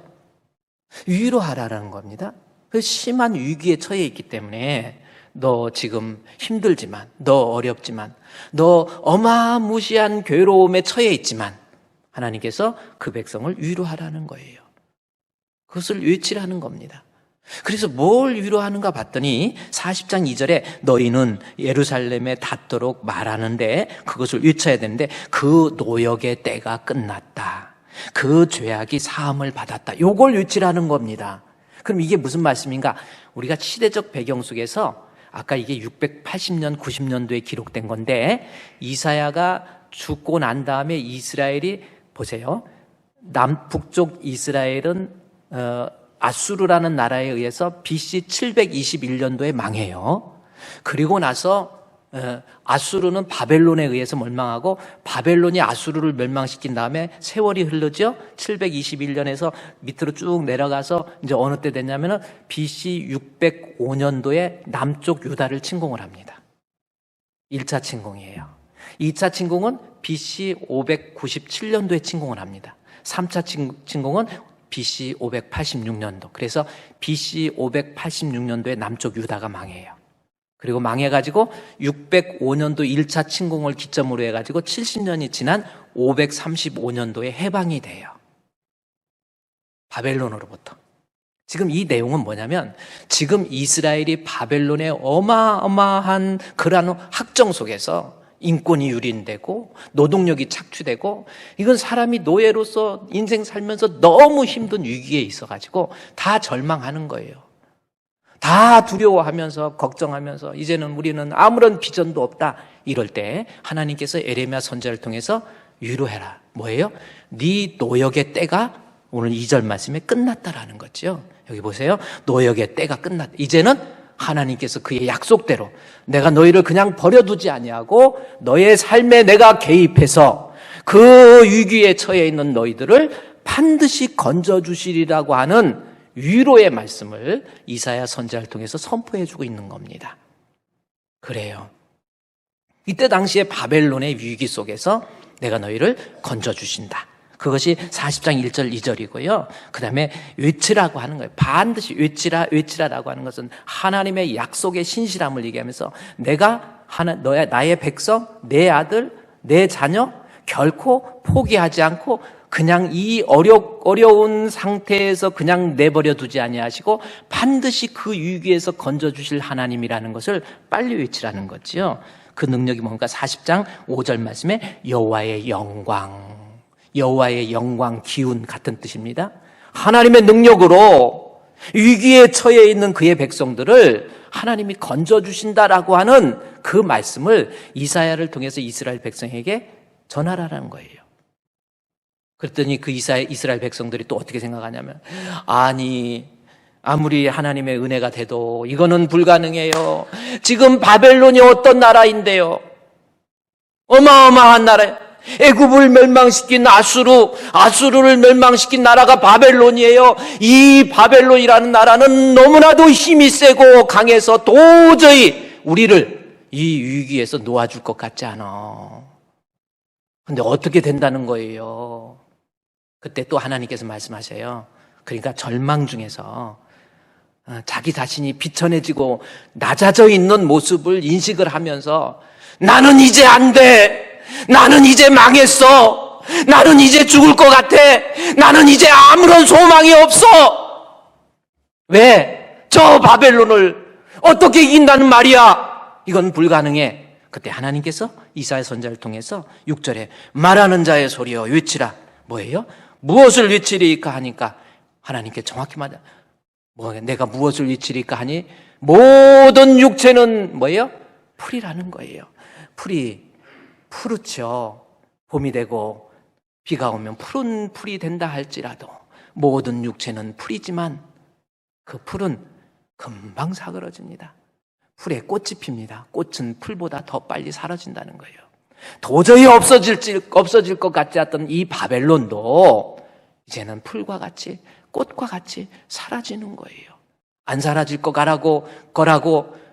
위로하라는 겁니다. 그 심한 위기에 처해 있기 때문에 너 지금 힘들지만, 너 어렵지만, 너 어마무시한 괴로움에 처해 있지만 하나님께서 그 백성을 위로하라는 거예요. 그것을 외치라는 겁니다. 그래서 뭘 위로하는가 봤더니 40장 2절에 너희는 예루살렘에 닿도록 말하는데 그것을 외쳐야 되는데 그 노역의 때가 끝났다. 그 죄악이 사함을 받았다. 요걸 외치라는 겁니다. 그럼 이게 무슨 말씀인가? 우리가 시대적 배경 속에서 아까 이게 680년, 90년도에 기록된 건데 이사야가 죽고 난 다음에 이스라엘이 보세요. 북쪽 이스라엘은 아수르라는 나라에 의해서 BC 721년도에 망해요. 그리고 나서 아수르는 바벨론에 의해서 멸망하고 바벨론이 아수르를 멸망시킨 다음에 세월이 흐르죠. 721년에서 밑으로 쭉 내려가서 이제 어느 때 됐냐면은 BC 605년도에 남쪽 유다를 침공을 합니다. 1차 침공이에요. 2차 침공은 BC 597년도에 침공을 합니다. 3차 침공은 BC 586년도. 그래서 BC 586년도에 남쪽 유다가 망해요. 그리고 망해가지고 605년도 1차 침공을 기점으로 해가지고 70년이 지난 535년도에 해방이 돼요. 바벨론으로부터. 지금 이 내용은 뭐냐면 지금 이스라엘이 바벨론의 어마어마한 그러한 확정 속에서 인권이 유린되고 노동력이 착취되고 이건 사람이 노예로서 인생 살면서 너무 힘든 위기에 있어가지고 다 절망하는 거예요. 다 두려워하면서 걱정하면서 이제는 우리는 아무런 비전도 없다. 이럴 때 하나님께서 에레미야 선지자를 통해서 위로해라. 뭐예요? 네 노역의 때가 오늘 2절 말씀에 끝났다라는 거죠. 여기 보세요. 노역의 때가 끝났다. 이제는 하나님께서 그의 약속대로 내가 너희를 그냥 버려두지 아니하고 너의 삶에 내가 개입해서 그 위기에 처해 있는 너희들을 반드시 건져주시리라고 하는 위로의 말씀을 이사야 선지자를 통해서 선포해주고 있는 겁니다. 그래요. 이때 당시에 바벨론의 위기 속에서 내가 너희를 건져주신다. 그것이 40장 1절 2절이고요. 그 다음에 외치라고 하는 거예요. 반드시 외치라라고 하는 것은 하나님의 약속의 신실함을 얘기하면서 내가 나의 백성, 내 아들, 내 자녀 결코 포기하지 않고 그냥 이 어려운 상태에서 그냥 내버려 두지 아니하시고 반드시 그 위기에서 건져주실 하나님이라는 것을 빨리 외치라는 거지요. 그 능력이 뭔가 40장 5절 말씀에 여호와의 영광, 기운 같은 뜻입니다. 하나님의 능력으로 위기에 처해 있는 그의 백성들을 하나님이 건져주신다라고 하는 그 말씀을 이사야를 통해서 이스라엘 백성에게 전하라는 거예요. 그랬더니 그 이스라엘 백성들이 또 어떻게 생각하냐면 아니 아무리 하나님의 은혜가 돼도 이거는 불가능해요. 지금 바벨론이 어떤 나라인데요? 어마어마한 나라. 애굽을 멸망시킨 아수르를 멸망시킨 나라가 바벨론이에요. 이 바벨론이라는 나라는 너무나도 힘이 세고 강해서 도저히 우리를 이 위기에서 놓아줄 것 같지 않아. 근데 어떻게 된다는 거예요? 그때 또 하나님께서 말씀하셔요. 그러니까 절망 중에서 자기 자신이 비천해지고 낮아져 있는 모습을 인식을 하면서 나는 이제 안 돼. 나는 이제 망했어. 나는 이제 죽을 것 같아. 나는 이제 아무런 소망이 없어. 왜? 저 바벨론을 어떻게 이긴다는 말이야? 이건 불가능해. 그때 하나님께서 이사야 선지자를 통해서 6절에 말하는 자의 소리여 외치라. 뭐예요? 무엇을 외치리까 하니까 하나님께 정확히 말해. 내가 무엇을 외치리까 하니 모든 육체는 뭐예요? 풀이라는 거예요. 풀이 푸르죠. 봄이 되고 비가 오면 푸른 풀이 된다 할지라도 모든 육체는 풀이지만 그 풀은 금방 사그러집니다. 풀에 꽃이 핍니다. 꽃은 풀보다 더 빨리 사라진다는 거예요. 도저히 없어질 것 같지 않던 이 바벨론도 이제는 풀과 같이 꽃과 같이 사라지는 거예요. 안 사라질 거라고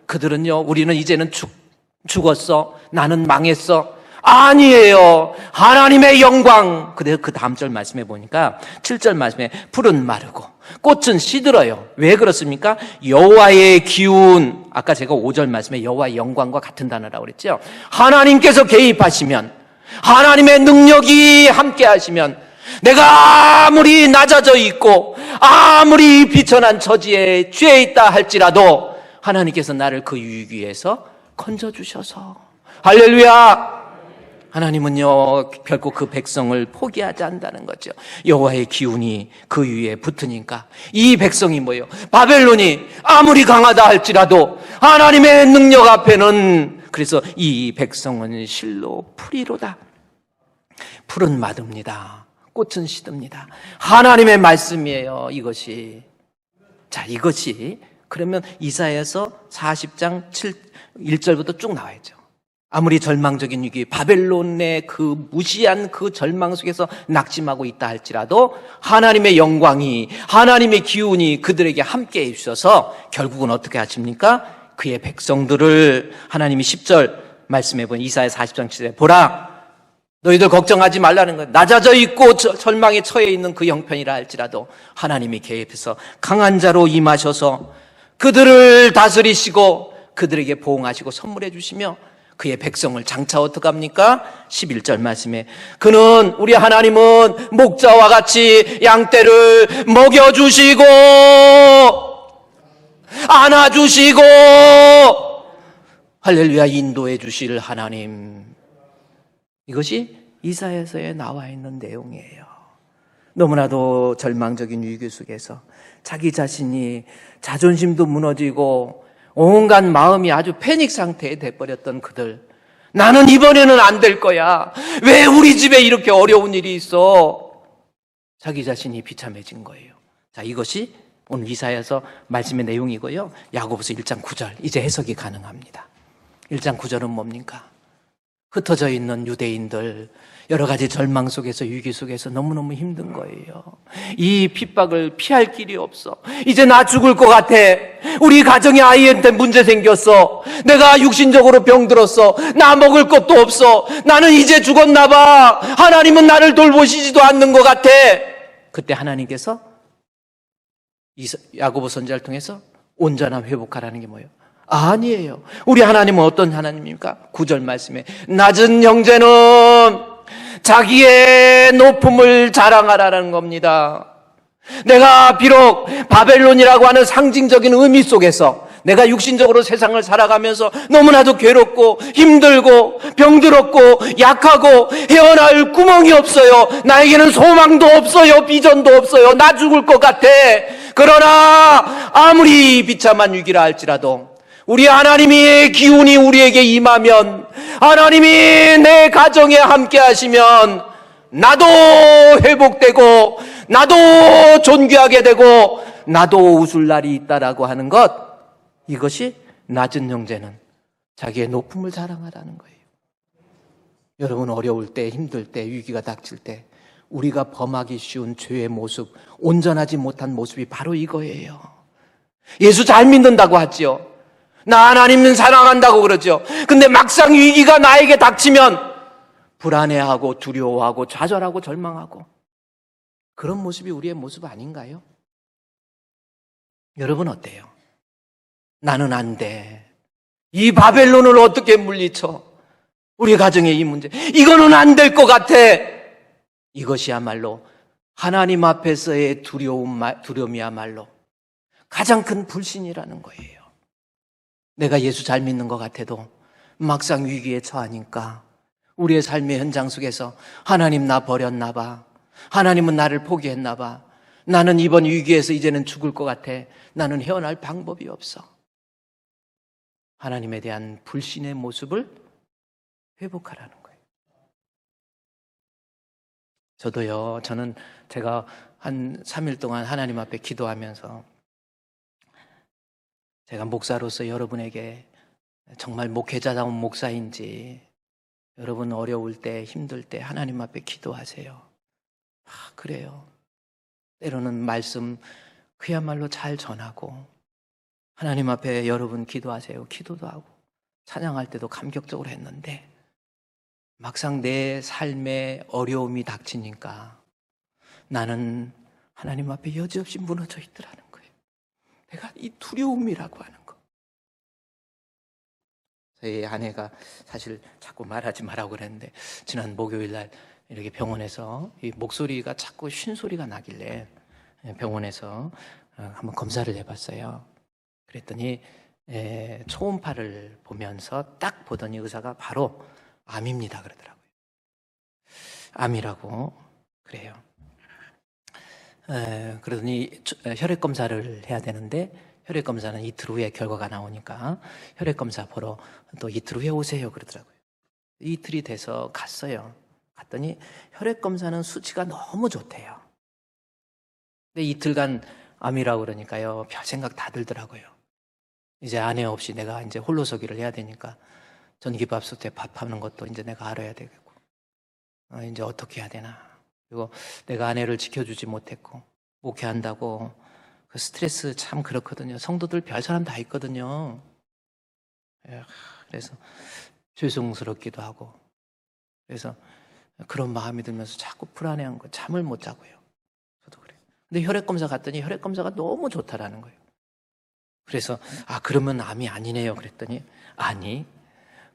그들은요, 우리는 이제는 죽었어. 나는 망했어. 아니에요. 하나님의 영광. 그래서 그 다음 절 말씀해 보니까 7절 말씀에 풀은 마르고 꽃은 시들어요. 왜 그렇습니까? 여호와의 기운. 아까 제가 5절 말씀에 여호와의 영광과 같은 단어라고 그랬죠. 하나님께서 개입하시면, 하나님의 능력이 함께 하시면, 내가 아무리 낮아져 있고 아무리 비천한 처지에 취해 있다 할지라도 하나님께서 나를 그 위기에서 건져주셔서, 할렐루야. 하나님은요 결코 그 백성을 포기하지 않는다는 거죠. 여호와의 기운이 그 위에 붙으니까 이 백성이 뭐예요? 바벨론이 아무리 강하다 할지라도 하나님의 능력 앞에는, 그래서 이 백성은 실로 풀이로다. 풀은 마릅니다. 꽃은 시듭니다. 하나님의 말씀이에요. 이것이. 자, 이것이 그러면 이사야서 40장 1절부터 쭉 나와야죠. 아무리 절망적인 위기, 바벨론의 그 무시한 그 절망 속에서 낙심하고 있다 할지라도 하나님의 영광이, 하나님의 기운이 그들에게 함께 해주셔서 결국은 어떻게 하십니까? 그의 백성들을 하나님이 10절 말씀해 보니 이사야 40장 7절에 보라, 너희들 걱정하지 말라는 거예요. 낮아져 있고 절망에 처해 있는 그 형편이라 할지라도 하나님이 개입해서 강한 자로 임하셔서 그들을 다스리시고 그들에게 보응하시고 선물해 주시며 그의 백성을 장차 어떡합니까? 11절 말씀에 그는, 우리 하나님은 목자와 같이 양떼를 먹여주시고 안아주시고 할렐루야 인도해 주실 하나님. 이것이 이사야서에 나와 있는 내용이에요. 너무나도 절망적인 위기 속에서 자기 자신이 자존심도 무너지고 온갖 마음이 아주 패닉 상태에 돼버렸던 그들, 나는 이번에는 안 될 거야. 왜 우리 집에 이렇게 어려운 일이 있어? 자기 자신이 비참해진 거예요. 자, 이것이 오늘 이사야서 말씀의 내용이고요. 야고보서 1장 9절 이제 해석이 가능합니다. 1장 9절은 뭡니까? 흩어져 있는 유대인들, 여러 가지 절망 속에서, 위기 속에서 너무너무 힘든 거예요. 이 핍박을 피할 길이 없어. 이제 나 죽을 것 같아. 우리 가정에 아이한테 문제 생겼어. 내가 육신적으로 병들었어. 나 먹을 것도 없어. 나는 이제 죽었나 봐. 하나님은 나를 돌보시지도 않는 것 같아. 그때 하나님께서 야고보 선지자를 통해서 온전한 회복하라는 게 뭐예요? 아니에요. 우리 하나님은 어떤 하나님입니까? 9절 말씀에 낮은 형제는 자기의 높음을 자랑하라는 겁니다. 내가 비록 바벨론이라고 하는 상징적인 의미 속에서 내가 육신적으로 세상을 살아가면서 너무나도 괴롭고 힘들고 병들었고 약하고 헤어날 구멍이 없어요. 나에게는 소망도 없어요. 비전도 없어요. 나 죽을 것 같아. 그러나 아무리 비참한 위기라 할지라도 우리 하나님의 기운이 우리에게 임하면, 하나님이 내 가정에 함께 하시면 나도 회복되고 나도 존귀하게 되고 나도 웃을 날이 있다라고 하는 것, 이것이 낮은 형제는 자기의 높음을 자랑하라는 거예요. 여러분, 어려울 때, 힘들 때, 위기가 닥칠 때 우리가 범하기 쉬운 죄의 모습, 온전하지 못한 모습이 바로 이거예요. 예수 잘 믿는다고 하지요. 나 하나님은 사랑한다고 그러죠. 근데 막상 위기가 나에게 닥치면 불안해하고 두려워하고 좌절하고 절망하고, 그런 모습이 우리의 모습 아닌가요? 여러분 어때요? 나는 안 돼. 이 바벨론을 어떻게 물리쳐? 우리 가정의 이 문제, 이거는 안 될 것 같아. 이것이야말로 하나님 앞에서의 두려움이야말로 가장 큰 불신이라는 거예요. 내가 예수 잘 믿는 것 같아도 막상 위기에 처하니까 우리의 삶의 현장 속에서 하나님 나 버렸나 봐. 하나님은 나를 포기했나 봐. 나는 이번 위기에서 이제는 죽을 것 같아. 나는 헤어날 방법이 없어. 하나님에 대한 불신의 모습을 회복하라는 거예요. 저는 제가 한 3일 동안 하나님 앞에 기도하면서 제가 목사로서 여러분에게 정말 목회자다운 목사인지, 여러분 어려울 때, 힘들 때 하나님 앞에 기도하세요. 그래요. 때로는 말씀 그야말로 잘 전하고, 하나님 앞에 여러분 기도하세요. 기도도 하고 찬양할 때도 감격적으로 했는데, 막상 내 삶에 어려움이 닥치니까 나는 하나님 앞에 여지없이 무너져 있더라는 거예요. 내가 이 두려움이라고 하는 거. 저희 아내가 사실 자꾸 말하지 말라고 그랬는데, 지난 목요일 날 이렇게 병원에서 이 목소리가 자꾸 쉰 소리가 나길래 병원에서 한번 검사를 해봤어요. 그랬더니 초음파를 보면서 딱 보더니 의사가 바로 암입니다 그러더라고요. 암이라고 그래요. 그러더니 혈액 검사를 해야 되는데, 혈액 검사는 이틀 후에 결과가 나오니까 혈액 검사 보러 또 이틀 후에 오세요 그러더라고요. 이틀이 돼서 갔어요. 갔더니 혈액 검사는 수치가 너무 좋대요. 근데 이틀간 암이라고 그러니까요, 별 생각 다 들더라고요. 이제 아내 없이 내가 이제 홀로서기를 해야 되니까 전기밥솥에 밥하는 것도 이제 내가 알아야 되겠고, 이제 어떻게 해야 되나. 그리고 내가 아내를 지켜주지 못했고, 목회한다고 그 스트레스 참 그렇거든요. 성도들 별 사람 다 있거든요. 그래서 죄송스럽기도 하고, 그래서 그런 마음이 들면서 자꾸 불안해한 거, 잠을 못 자고요. 저도 그래요. 근데 혈액검사 갔더니 혈액검사가 너무 좋다라는 거예요. 그래서 그러면 암이 아니네요 그랬더니, 아니,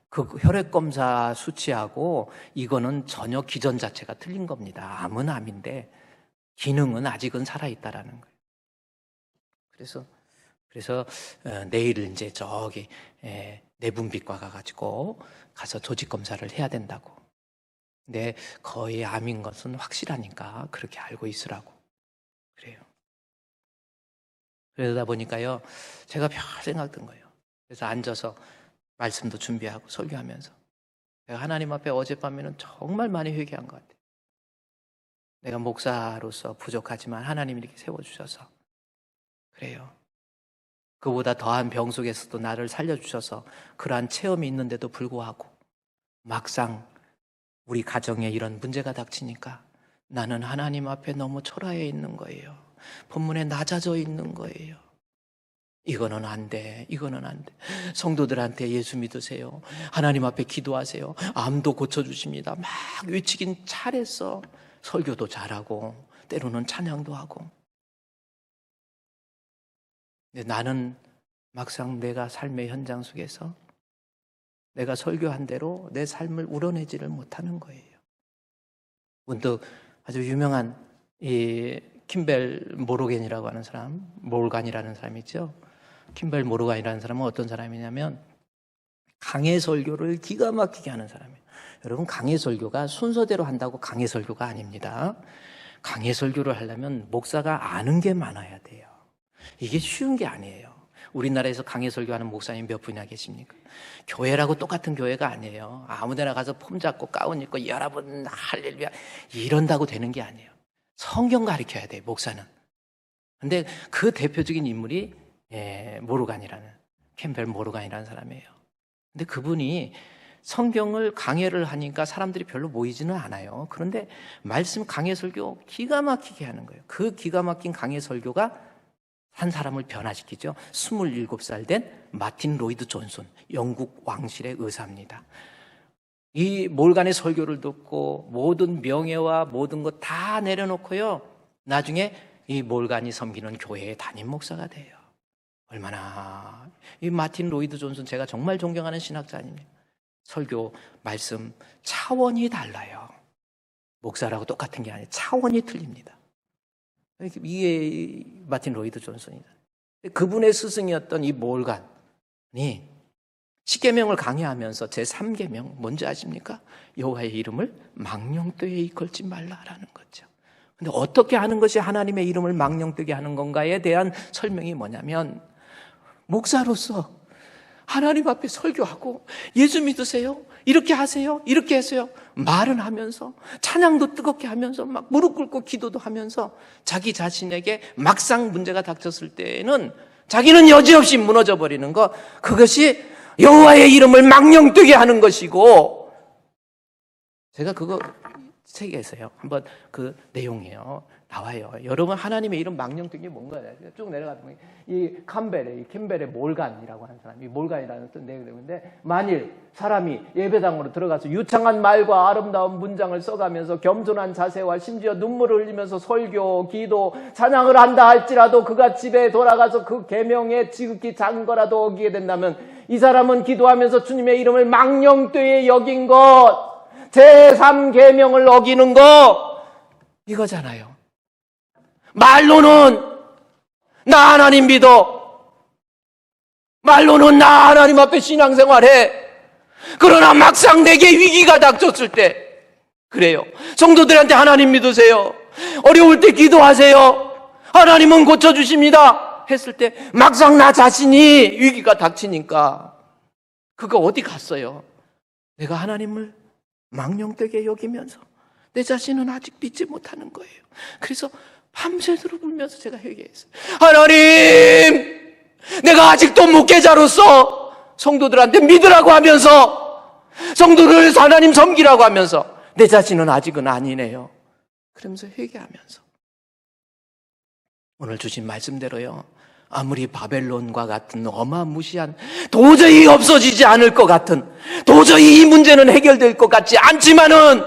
그 혈액검사 수치하고 이거는 전혀 기전 자체가 틀린 겁니다. 암은 암인데 기능은 아직은 살아있다라는 거예요. 그래서 내일 이제 저기 내분비과 가서 조직 검사를 해야 된다고. 근데 거의 암인 것은 확실하니까 그렇게 알고 있으라고 그래요. 그러다 보니까요, 제가 별 생각 든 거예요. 그래서 앉아서 말씀도 준비하고 설교하면서 내가 하나님 앞에 어젯밤에는 정말 많이 회개한 것 같아요. 내가 목사로서 부족하지만 하나님이 이렇게 세워주셔서 그래요. 그보다 더한 병 속에서도 나를 살려주셔서 그러한 체험이 있는데도 불구하고 막상 우리 가정에 이런 문제가 닥치니까 나는 하나님 앞에 너무 초라해 있는 거예요. 본문에 낮아져 있는 거예요. 이거는 안 돼. 이거는 안 돼. 성도들한테 예수 믿으세요. 하나님 앞에 기도하세요. 암도 고쳐주십니다. 막 외치긴 잘했어. 설교도 잘하고 때로는 찬양도 하고. 근데 나는 막상 내가 삶의 현장 속에서 내가 설교한 대로 내 삶을 우러내지를 못하는 거예요. 문득 아주 유명한 이 킴벨 모로겐이라고 하는 사람, 몰간이라는 사람이 있죠. 킴벨 모로간이라는 사람은 어떤 사람이냐면 강해 설교를 기가 막히게 하는 사람이에요. 여러분, 강해 설교가 순서대로 한다고 강해 설교가 아닙니다. 강해 설교를 하려면 목사가 아는 게 많아야 돼요. 이게 쉬운 게 아니에요. 우리나라에서 강해 설교하는 목사님 몇 분이나 계십니까? 교회라고 똑같은 교회가 아니에요. 아무 데나 가서 폼 잡고 가운 입고 여러분 할렐루야 이런다고 되는 게 아니에요. 성경 가르쳐야 돼요, 목사는. 근데 그 대표적인 인물이 캠벨 모르간이라는 사람이에요. 근데 그분이 성경을 강해를 하니까 사람들이 별로 모이지는 않아요. 그런데 말씀 강해 설교 기가 막히게 하는 거예요. 그 기가 막힌 강해 설교가 한 사람을 변화시키죠. 27살 된 마틴 로이드 존슨, 영국 왕실의 의사입니다. 이 몰간의 설교를 듣고 모든 명예와 모든 것 다 내려놓고요, 나중에 이 몰간이 섬기는 교회의 담임 목사가 돼요. 얼마나 이 마틴 로이드 존슨, 제가 정말 존경하는 신학자 아닙니까? 설교 말씀 차원이 달라요. 목사라고 똑같은 게 아니에요. 차원이 틀립니다. 이게 마틴 로이드 존슨이다. 그분의 스승이었던 이 몰간이 십계명을 강해하면서 제3계명 뭔지 아십니까? 여호와의 이름을 망령되게 일컬지 말라라는 거죠. 근데 어떻게 하는 것이 하나님의 이름을 망령되게 하는 건가에 대한 설명이 뭐냐면, 목사로서 하나님 앞에 설교하고 예수 믿으세요, 이렇게 하세요, 이렇게 하세요 말은 하면서, 찬양도 뜨겁게 하면서 막 무릎 꿇고 기도도 하면서, 자기 자신에게 막상 문제가 닥쳤을 때에는 자기는 여지없이 무너져 버리는 것, 그것이 여호와의 이름을 망령되게 하는 것이고, 제가 그거 책에서요 한번 그 내용이에요 나와요. 여러분, 하나님의 이름 망령되게 뭔가요? 쭉 내려가다 보니 이 캠벨의 몰간이라고 하는 사람이, 몰간이라는 뜻 내용인데, 만일 사람이 예배당으로 들어가서 유창한 말과 아름다운 문장을 써가면서 겸손한 자세와 심지어 눈물을 흘리면서 설교, 기도, 찬양을 한다 할지라도 그가 집에 돌아가서 그 계명에 지극히 작은 거라도 어기게 된다면 이 사람은 기도하면서 주님의 이름을 망령되게 여긴 것, 제3계명을 어기는 것, 이거잖아요. 말로는 나 하나님 믿어, 말로는 나 하나님 앞에 신앙생활해. 그러나 막상 내게 위기가 닥쳤을 때, 그래요, 성도들한테 하나님 믿으세요, 어려울 때 기도하세요, 하나님은 고쳐주십니다 했을 때, 막상 나 자신이 위기가 닥치니까 그거 어디 갔어요? 내가 하나님을 망령되게 여기면서 내 자신은 아직 믿지 못하는 거예요. 그래서 밤새도록 울면서 제가 회개했어요. 하나님, 내가 아직도 목회자로서 성도들한테 믿으라고 하면서, 성도들 하나님 섬기라고 하면서 내 자신은 아직은 아니네요. 그러면서 회개하면서 오늘 주신 말씀대로요, 아무리 바벨론과 같은 어마무시한, 도저히 없어지지 않을 것 같은, 도저히 이 문제는 해결될 것 같지 않지만은,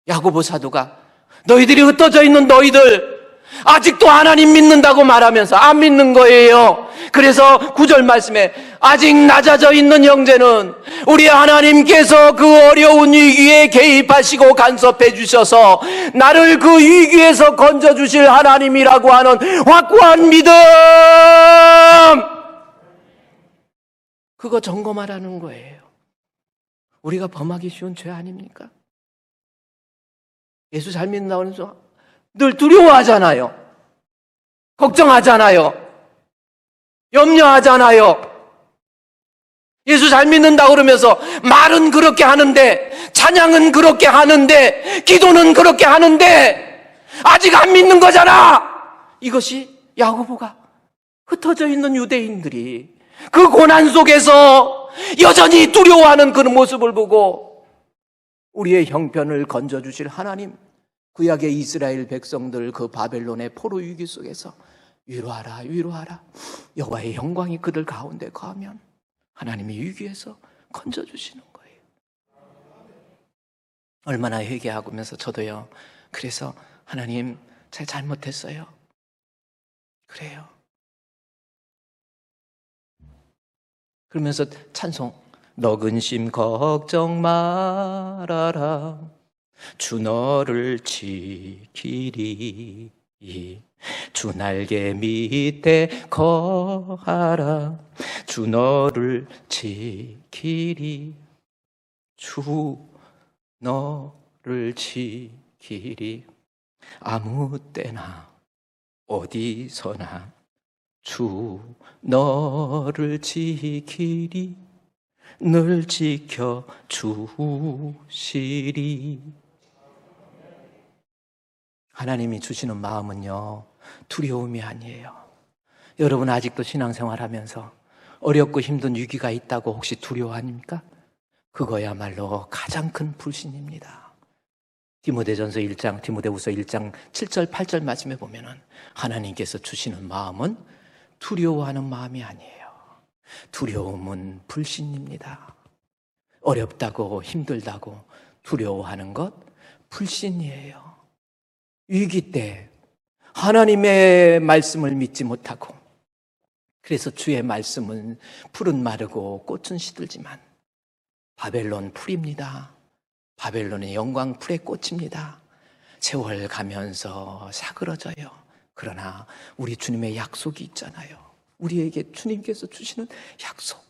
야고보 사도가 너희들이 흩어져 있는 너희들 아직도 하나님 믿는다고 말하면서 안 믿는 거예요. 그래서 9절 말씀에 아직 낮아져 있는 형제는 우리 하나님께서 그 어려운 위기에 개입하시고 간섭해 주셔서 나를 그 위기에서 건져주실 하나님이라고 하는 확고한 믿음, 그거 점검하라는 거예요. 우리가 범하기 쉬운 죄 아닙니까? 예수 잘 믿는다고 해서 늘 두려워하잖아요. 걱정하잖아요. 염려하잖아요. 예수 잘 믿는다고 그러면서 말은 그렇게 하는데, 찬양은 그렇게 하는데, 기도는 그렇게 하는데 아직 안 믿는 거잖아. 이것이 야고보가 흩어져 있는 유대인들이 그 고난 속에서 여전히 두려워하는 그 모습을 보고, 우리의 형편을 건져주실 하나님, 구약의 이스라엘 백성들 그 바벨론의 포로 위기 속에서 위로하라, 위로하라, 여호와의 영광이 그들 가운데 거하면 하나님이 위기에서 건져주시는 거예요. 얼마나 회개하면서 저도요, 그래서 하나님 제가 잘못했어요, 그래요, 그러면서 찬송, 너 근심 걱정 말아라, 주 너를 지키리, 주 날개 밑에 거하라, 주 너를 지키리, 주 너를 지키리, 아무 때나 어디서나 주 너를 지키리, 늘 지켜주시리. 하나님이 주시는 마음은요, 두려움이 아니에요. 여러분 아직도 신앙생활하면서 어렵고 힘든 위기가 있다고 혹시 두려워합니까? 그거야말로 가장 큰 불신입니다. 디모데전서 1장, 디모데후서 1장 7절 8절 말씀에 보면은 하나님께서 주시는 마음은 두려워하는 마음이 아니에요. 두려움은 불신입니다. 어렵다고 힘들다고 두려워하는 것 불신이에요. 위기 때 하나님의 말씀을 믿지 못하고, 그래서 주의 말씀은 풀은 마르고 꽃은 시들지만 바벨론 풀입니다. 바벨론의 영광 풀의 꽃입니다. 세월 가면서 사그러져요. 그러나 우리 주님의 약속이 있잖아요. 우리에게 주님께서 주시는 약속.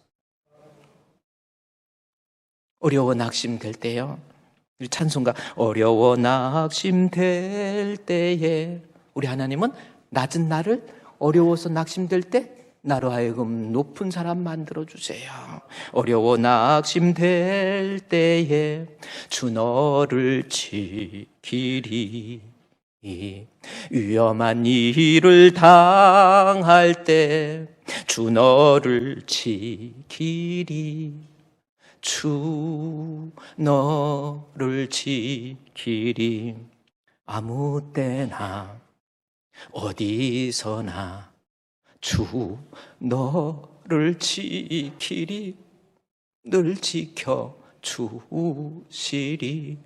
어려워 낙심될 때요, 우리 찬송가 어려워 낙심될 때에 우리 하나님은 낮은 나를 어려워서 낙심될 때 나로 하여금 높은 사람 만들어주세요. 어려워 낙심될 때에 주 너를 지키리. 위험한 일을 당할 때 주 너를 지키리. 주 너를 지키리. 아무 때나 어디서나 주 너를 지키리. 늘 지켜 주시리.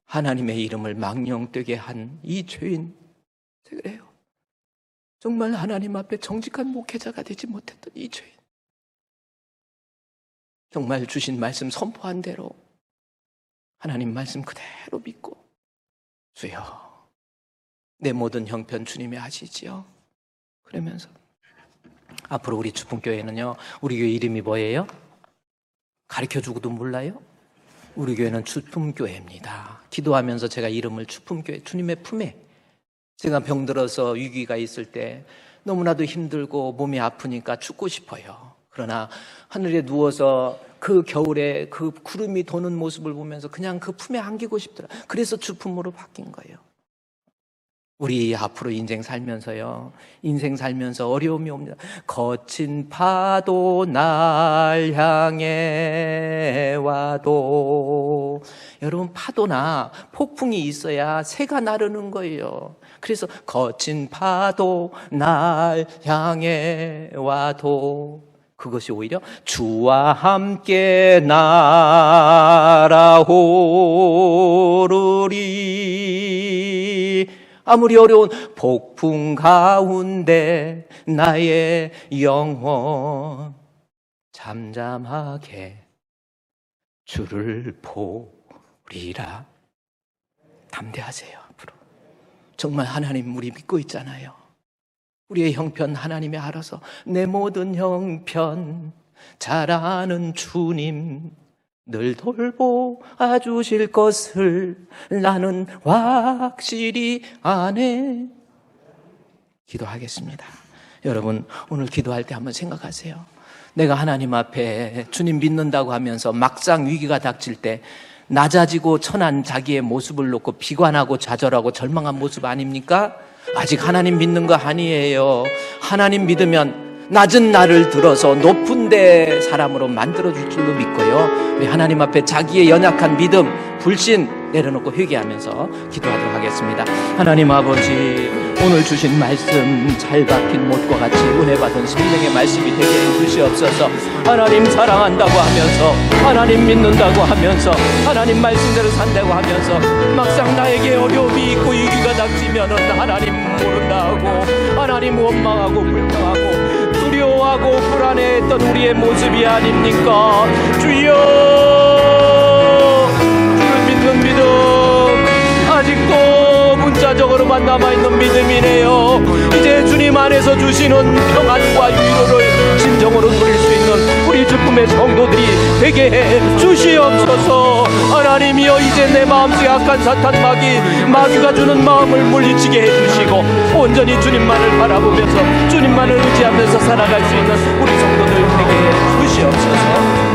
하나님의 이름을 망령되게 한 이 죄인, 그래요. 정말 하나님 앞에 정직한 목회자가 되지 못했던 이 죄인, 정말 주신 말씀 선포한 대로 하나님 말씀 그대로 믿고, 주여 내 모든 형편 주님이 하시지요. 그러면서 앞으로 우리 주품교회는요, 우리 교회 이름이 뭐예요? 가르쳐주고도 몰라요? 우리 교회는 주품교회입니다. 기도하면서 제가 이름을 주품교회, 주님의 품에, 제가 병들어서 위기가 있을 때 너무나도 힘들고 몸이 아프니까 죽고 싶어요. 그러나 하늘에 누워서 그 겨울에 그 구름이 도는 모습을 보면서 그냥 그 품에 안기고 싶더라. 그래서 주품으로 바뀐 거예요. 우리 앞으로 인생 살면서요, 인생 살면서 어려움이 옵니다. 거친 파도 날 향해 와도, 여러분 파도나 폭풍이 있어야 새가 나르는 거예요. 그래서 거친 파도 날 향해 와도 그것이 오히려 주와 함께 날아오르리. 아무리 어려운 폭풍 가운데 나의 영혼 잠잠하게 주를 보리라. 담대하세요. 앞으로 정말 하나님 우리 믿고 있잖아요. 우리의 형편 하나님이 알아서 내 모든 형편 잘 아는 주님 늘 돌보아 주실 것을 나는 확실히 아네. 기도하겠습니다. 여러분 오늘 기도할 때 한번 생각하세요. 내가 하나님 앞에 주님 믿는다고 하면서 막상 위기가 닥칠 때 낮아지고 천한 자기의 모습을 놓고 비관하고 좌절하고 절망한 모습 아닙니까? 아직 하나님 믿는 거 아니에요. 하나님 믿으면 낮은 나를 들어서 높은 데 사람으로 만들어줄 줄로 믿고요, 우리 하나님 앞에 자기의 연약한 믿음, 불신 내려놓고 회개하면서 기도하도록 하겠습니다. 하나님 아버지, 오늘 주신 말씀 잘 박힌 못과 같이 은혜 받은 생명의 말씀이 되게 해 주시옵소서. 하나님 사랑한다고 하면서, 하나님 믿는다고 하면서, 하나님 말씀대로 산다고 하면서 막상 나에게 어려움이 있고 위기가 닥치면은 하나님 모른다 하고, 하나님 원망하고 불평하고 두려워하고 불안해했던 우리의 모습이 아닙니까? 주여, 주를 믿는 믿음 아직도 문자적으로만 남아있는 믿음이네요. 이제 주님 안에서 주시는 평안과 위로를 진정으로 누릴 수 있는 우리 주품의 성도들이 되게 해 주시옵소서. 하나님이여, 이제 내 마음속에 악한 사탄 마귀가 주는 마음을 물리치게 해주시고 온전히 주님만을 바라보면서 주님만을 의지하면서 살아갈 수 있는 우리 성도들 되게 해 주시옵소서.